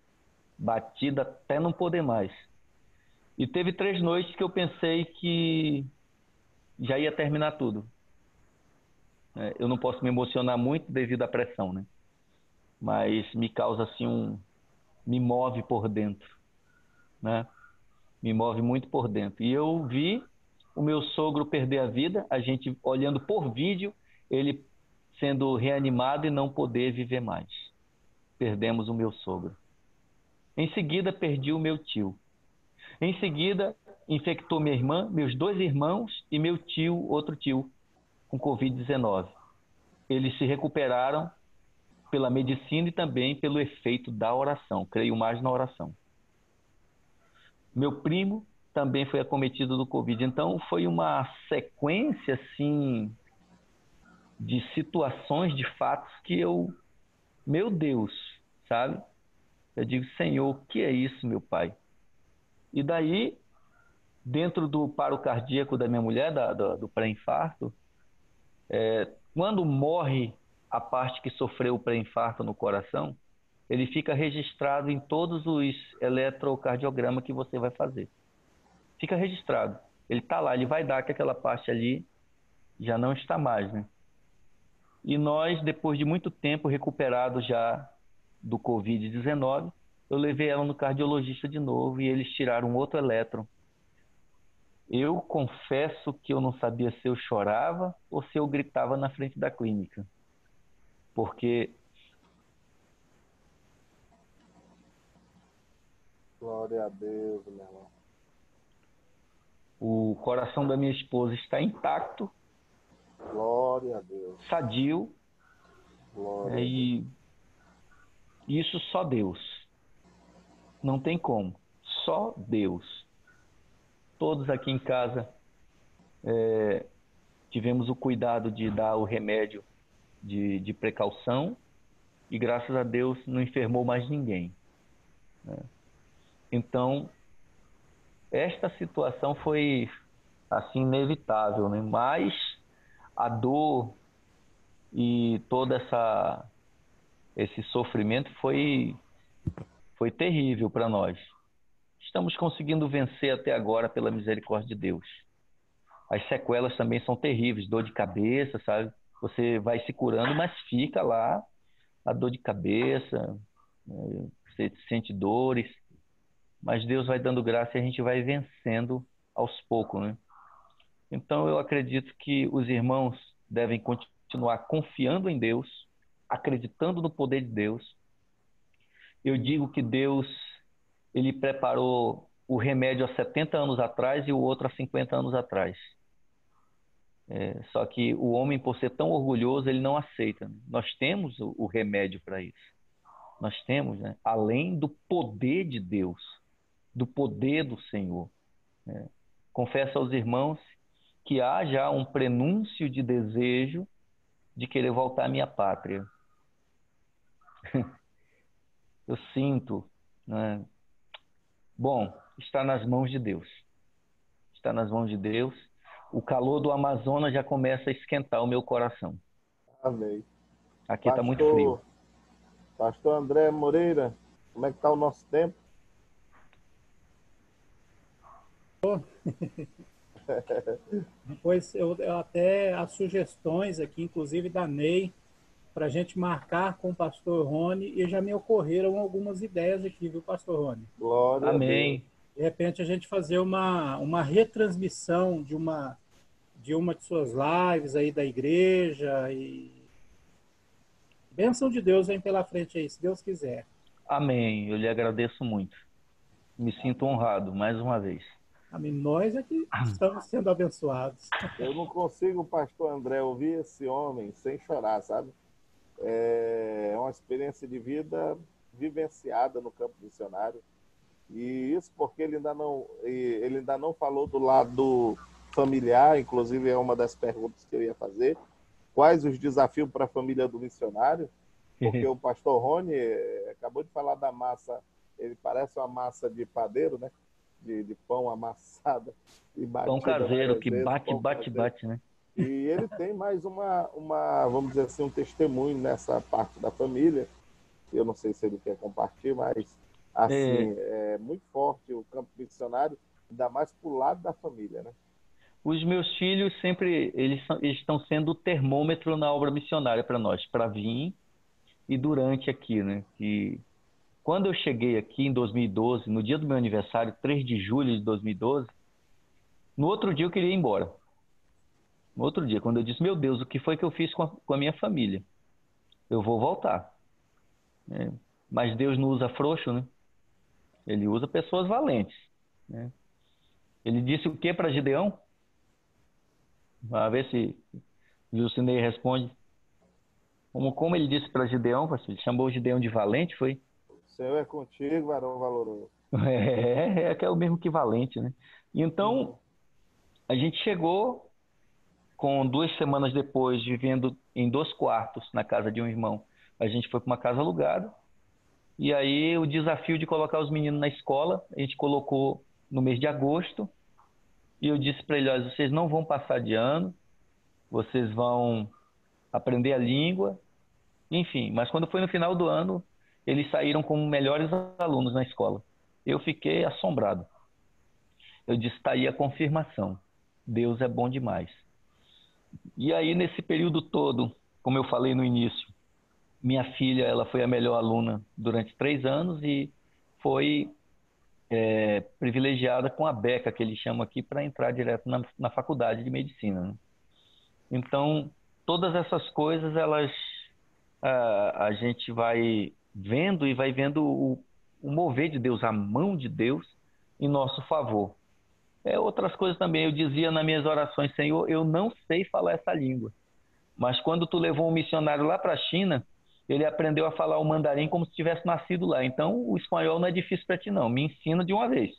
Batida até não poder mais. E teve 3 noites que eu pensei que já ia terminar tudo. Eu não posso me emocionar muito devido à pressão, né? Mas me causa assim me move por dentro, né? Me move muito por dentro. E eu vi o meu sogro perder a vida, a gente olhando por vídeo, ele sendo reanimado e não poder viver mais. Perdemos o meu sogro. Em seguida, perdi o meu tio. Em seguida, infectou minha irmã, meus 2 irmãos e meu tio, outro tio, com Covid-19. Eles se recuperaram pela medicina e também pelo efeito da oração. Creio mais na oração. Meu primo também foi acometido do Covid. Então, foi uma sequência, assim, de situações, de fatos que meu Deus, sabe? Eu digo, Senhor, o que é isso, meu Pai? E daí, dentro do paro cardíaco da minha mulher, do pré-infarto, quando morre a parte que sofreu o pré-infarto no coração, ele fica registrado em todos os eletrocardiogramas que você vai fazer. Fica registrado. Ele está lá, ele vai dar que aquela parte ali já não está mais, né? E nós, depois de muito tempo recuperados já do Covid-19, eu levei ela no cardiologista de novo e eles tiraram um outro elétron. Eu confesso que eu não sabia se eu chorava ou se eu gritava na frente da clínica. Porque... Glória a Deus, meu irmão. O coração da minha esposa está intacto. Glória a Deus. Sadio. Glória e isso só Deus. Não tem como. só Deus. Todos aqui em casa tivemos o cuidado de dar o remédio de precaução e, graças a Deus, não enfermou mais ninguém, né? Então, esta situação foi, assim, inevitável, né? Mas a dor e todo esse sofrimento foi terrível para nós. Estamos conseguindo vencer até agora pela misericórdia de Deus. As sequelas também são terríveis, dor de cabeça, sabe? Você vai se curando, mas fica lá a dor de cabeça, você sente dores, mas Deus vai dando graça e a gente vai vencendo aos poucos, né? Então eu acredito que os irmãos devem continuar confiando em Deus, acreditando no poder de Deus. Eu digo que Deus, ele preparou o remédio há 70 anos atrás e o outro há 50 anos atrás. Só que o homem, por ser tão orgulhoso, ele não aceita, né? Nós temos o remédio para isso. Nós temos, né? Além do poder de Deus, do poder do Senhor, né? Confesso aos irmãos que há já um prenúncio de desejo de querer voltar à minha pátria. Eu sinto, né? Bom, está nas mãos de Deus. Está nas mãos de Deus. O calor do Amazonas já começa a esquentar o meu coração. Amém. Aqui está muito frio. Pastor André Moreira, como é que está o nosso tempo? Pois eu até as sugestões aqui, inclusive da Ney, para a gente marcar com o pastor Rony, e já me ocorreram algumas ideias aqui, viu, pastor Rony? Glória Amém. a Deus. De repente a gente fazer uma retransmissão de uma de suas lives aí da igreja, e bênção de Deus vem pela frente aí, se Deus quiser. Amém. Eu lhe agradeço muito. Me sinto honrado, mais uma vez. Amém. Nós é que estamos sendo abençoados. Eu não consigo, pastor André, ouvir esse homem sem chorar, sabe? É uma experiência de vida vivenciada no campo missionário. E isso porque ele ainda não falou do lado familiar, inclusive é uma das perguntas que eu ia fazer. Quais os desafios para a família do missionário? Porque o pastor Rony acabou de falar da massa, ele parece uma massa de padeiro, né? De pão amassada e batida. Pão caseiro, que vezes, bate, né? E ele tem mais uma, vamos dizer assim, um testemunho nessa parte da família. Eu não sei se ele quer compartilhar, mas assim, é muito forte o campo missionário, ainda mais para o lado da família, né? Os meus filhos sempre, eles estão sendo o termômetro na obra missionária para nós, para vir e durante aqui, né? Que quando eu cheguei aqui em 2012, no dia do meu aniversário, 3 de julho de 2012, no outro dia eu queria ir embora. No outro dia, quando eu disse, meu Deus, o que foi que eu fiz com a minha família? Eu vou voltar. Mas Deus não usa frouxo, né? Ele usa pessoas valentes, né? Ele disse o que para Gideão? Vamos ver se o Jucinei responde. Como ele disse para Gideão, ele chamou o Gideão de valente, foi? O Senhor é contigo, varão valoroso. Que é o mesmo que valente, né? Então, a gente chegou com 2 semanas depois, vivendo em 2 quartos na casa de um irmão. A gente foi para uma casa alugada. E aí o desafio de colocar os meninos na escola, a gente colocou no mês de agosto. E eu disse para eles, olha, vocês não vão passar de ano, vocês vão aprender a língua, enfim. Mas quando foi no final do ano, eles saíram como melhores alunos na escola. Eu fiquei assombrado. Eu disse, está aí a confirmação. Deus é bom demais. E aí, nesse período todo, como eu falei no início, minha filha, ela foi a melhor aluna durante 3 anos e foi privilegiada com a beca, que eles chamam aqui, para entrar direto na faculdade de medicina, né? Então, todas essas coisas, a gente vai vendo e vai vendo o mover de Deus, a mão de Deus em nosso favor. Outras coisas também, eu dizia nas minhas orações, Senhor, eu não sei falar essa língua, mas quando tu levou um missionário lá para a China, ele aprendeu a falar o mandarim como se tivesse nascido lá. Então, o espanhol não é difícil para ti, não. Me ensina de uma vez.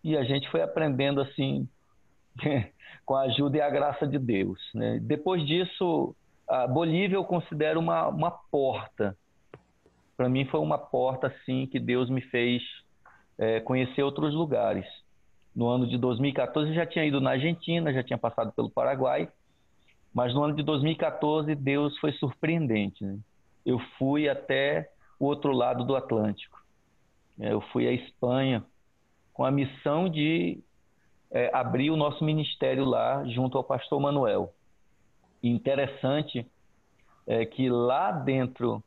E a gente foi aprendendo assim, com a ajuda e a graça de Deus, né? Depois disso, a Bolívia eu considero uma porta. Para mim foi uma porta assim que Deus me fez conhecer outros lugares. No ano de 2014 eu já tinha ido na Argentina, já tinha passado pelo Paraguai, mas no ano de 2014 Deus foi surpreendente, né? Eu fui até o outro lado do Atlântico. Eu fui à Espanha com a missão de abrir o nosso ministério lá junto ao pastor Manuel. E interessante é que lá dentro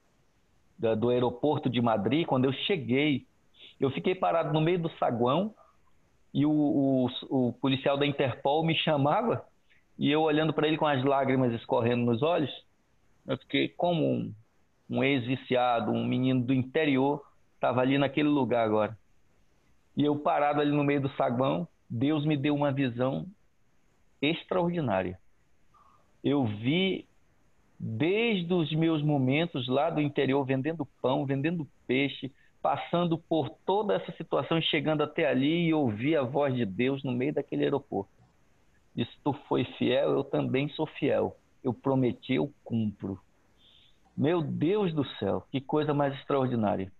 do aeroporto de Madrid, quando eu cheguei, eu fiquei parado no meio do saguão e o policial da Interpol me chamava e eu olhando para ele com as lágrimas escorrendo nos olhos, eu fiquei como um ex-viciado, um menino do interior, estava ali naquele lugar agora. E eu parado ali no meio do saguão, Deus me deu uma visão extraordinária. Eu vi desde os meus momentos lá do interior, vendendo pão, vendendo peixe, passando por toda essa situação e chegando até ali e ouvi a voz de Deus no meio daquele aeroporto. Disse, tu foi fiel, eu também sou fiel. Eu prometi, eu cumpro. Meu Deus do céu, que coisa mais extraordinária.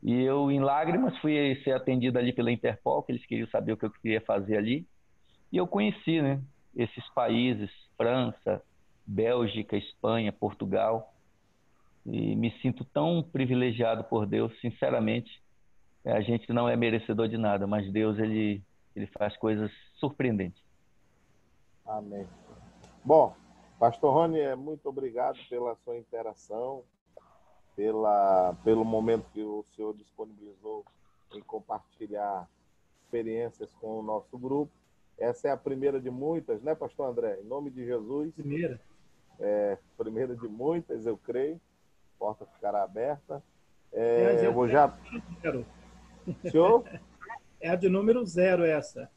E eu, em lágrimas, fui ser atendido ali pela Interpol, que eles queriam saber o que eu queria fazer ali. E eu conheci, né, esses países, França, Bélgica, Espanha, Portugal. E me sinto tão privilegiado por Deus, sinceramente. A gente não é merecedor de nada, mas Deus, ele faz coisas surpreendentes. Amém. Bom, Pastor Rony, muito obrigado pela sua interação, pelo momento que o senhor disponibilizou em compartilhar experiências com o nosso grupo. Essa é a primeira de muitas, né, Pastor André? Em nome de Jesus. Primeira. Primeira de muitas, eu creio. A porta ficará aberta. Eu vou já... Senhor? É a de número 0 essa.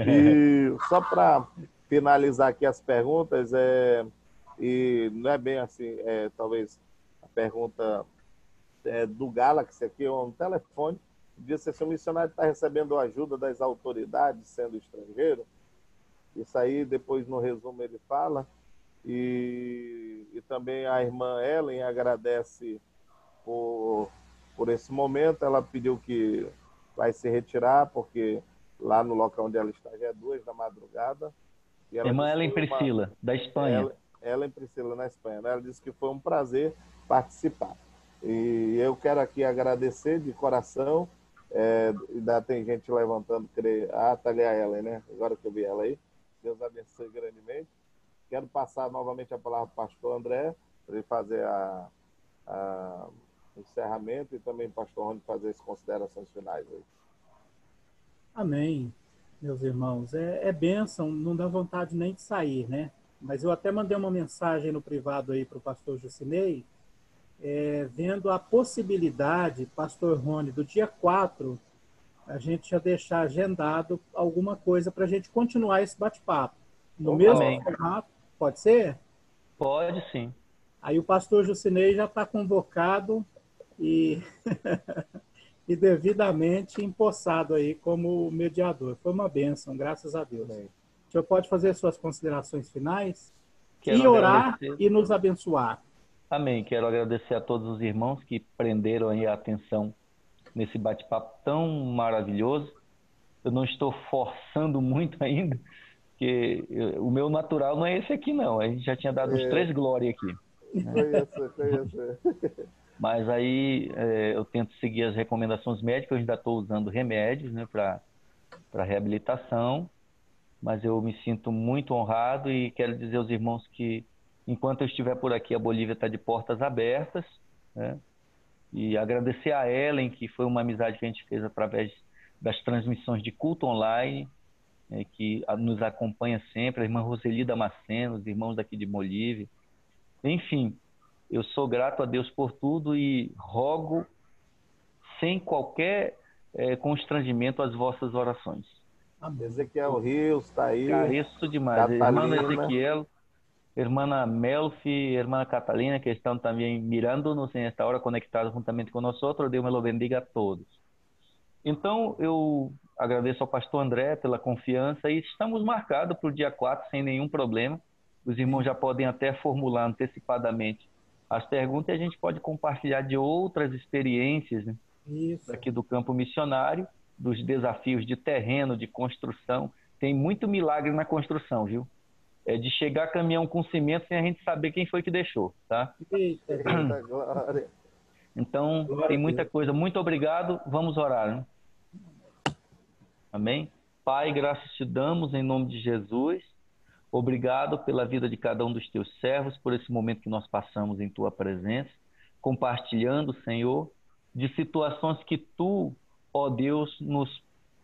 E só para finalizar aqui as perguntas, e não é bem assim, talvez a pergunta do Galaxy aqui, é um telefone, disse se o missionário está recebendo ajuda das autoridades, sendo estrangeiro. Isso aí, depois no resumo ele fala. E também a irmã Ellen agradece por esse momento. Ela pediu que vai se retirar, porque lá no local onde ela está já é 2 da madrugada. E ela irmã Ellen Priscila, da Espanha. Ellen Priscila, na Espanha, né? Ela disse que foi um prazer participar. E eu quero aqui agradecer de coração. Ainda tem gente levantando, tá ali a Ellen, né? Agora que eu vi ela aí. Deus abençoe grandemente. Quero passar novamente a palavra para o pastor André, para ele fazer o encerramento, e também o pastor Rony fazer as considerações finais aí. Amém, meus irmãos. É bênção, não dá vontade nem de sair, né? Mas eu até mandei uma mensagem no privado aí para o pastor Jucinei, vendo a possibilidade, pastor Rony, do dia 4, a gente já deixar agendado alguma coisa para a gente continuar esse bate-papo. No mesmo formato, pode ser? Pode, sim. Aí o pastor Jucinei já está convocado e, e devidamente empossado aí como mediador. Foi uma bênção, graças a Deus. Amém. O senhor pode fazer suas considerações finais? Quero e orar agradecer. E nos abençoar. Amém. Quero agradecer a todos os irmãos que prenderam aí a atenção nesse bate-papo tão maravilhoso. Eu não estou forçando muito ainda, porque o meu natural não é esse aqui, não. A gente já tinha dado uns 3 glória aqui. Conheço. Mas aí eu tento seguir as recomendações médicas. Eu ainda estou usando remédios, né, para reabilitação, mas eu me sinto muito honrado e quero dizer aos irmãos que enquanto eu estiver por aqui, a Bolívia está de portas abertas, né? E agradecer a Ellen, que foi uma amizade que a gente fez através das transmissões de culto online, que nos acompanha sempre, a irmã Roseli Damasceno, os irmãos daqui de Bolívia. Enfim, eu sou grato a Deus por tudo e rogo sem qualquer constrangimento as vossas orações. Ezequiel Rios está aí. Careço demais. Irmã Ezequiel, hermana Melfi, hermana Catalina, que estão também mirando-nos em esta hora, conectados juntamente com nós outros. Deus me lo bendiga a todos. Então, eu agradeço ao pastor André pela confiança e estamos marcados para o dia 4 sem nenhum problema. Os irmãos já podem até formular antecipadamente as perguntas e a gente pode compartilhar de outras experiências, né, aqui do campo missionário, dos desafios de terreno, de construção. Tem muito milagre na construção, viu? É de chegar caminhão com cimento sem a gente saber quem foi que deixou, tá? Eita glória. Então, tem muita coisa. Muito obrigado. Vamos orar, né? Amém? Pai, graças te damos em nome de Jesus. Obrigado pela vida de cada um dos teus servos, por esse momento que nós passamos em tua presença, compartilhando, Senhor, de situações que tu, ó Deus, nos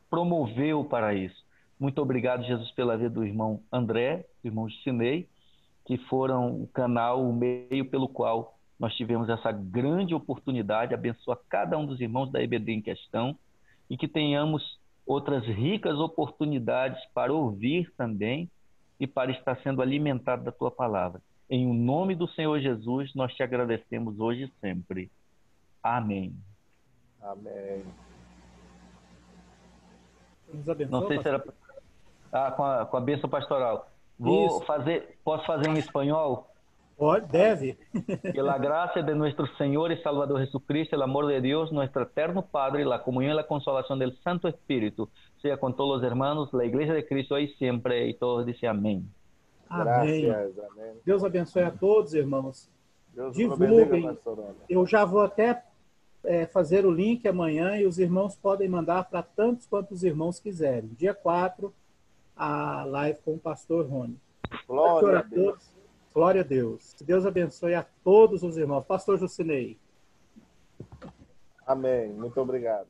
promoveu para isso. Muito obrigado, Jesus, pela vida do irmão André, do irmão Jusinei, que foram o canal, o meio pelo qual nós tivemos essa grande oportunidade. Abençoa cada um dos irmãos da EBD em questão e que tenhamos outras ricas oportunidades para ouvir também e para estar sendo alimentado da tua palavra. Em o nome do Senhor Jesus, nós te agradecemos hoje e sempre. Amém. Amém. Nos abençoe, Não sei se era com a bênção pastoral. Posso fazer em espanhol? Pode, deve. Que la gracia de nuestro Señor y Salvador Jesucristo, el amor de Dios, nuestro eterno Padre, la comunión y la consolación del Santo Espíritu, sea con todos los hermanos, la Iglesia de Cristo hoy siempre, y todos dicen amém. Amém. Graças, amém. Deus abençoe a todos, irmãos. Deus Divulguem. Eu já vou até fazer o link amanhã e os irmãos podem mandar para tantos quantos irmãos quiserem. Dia 4, a live com o pastor Rony. Glória a Deus. Glória a Deus. Que Deus abençoe a todos os irmãos. Pastor Jusinei. Amém. Muito obrigado.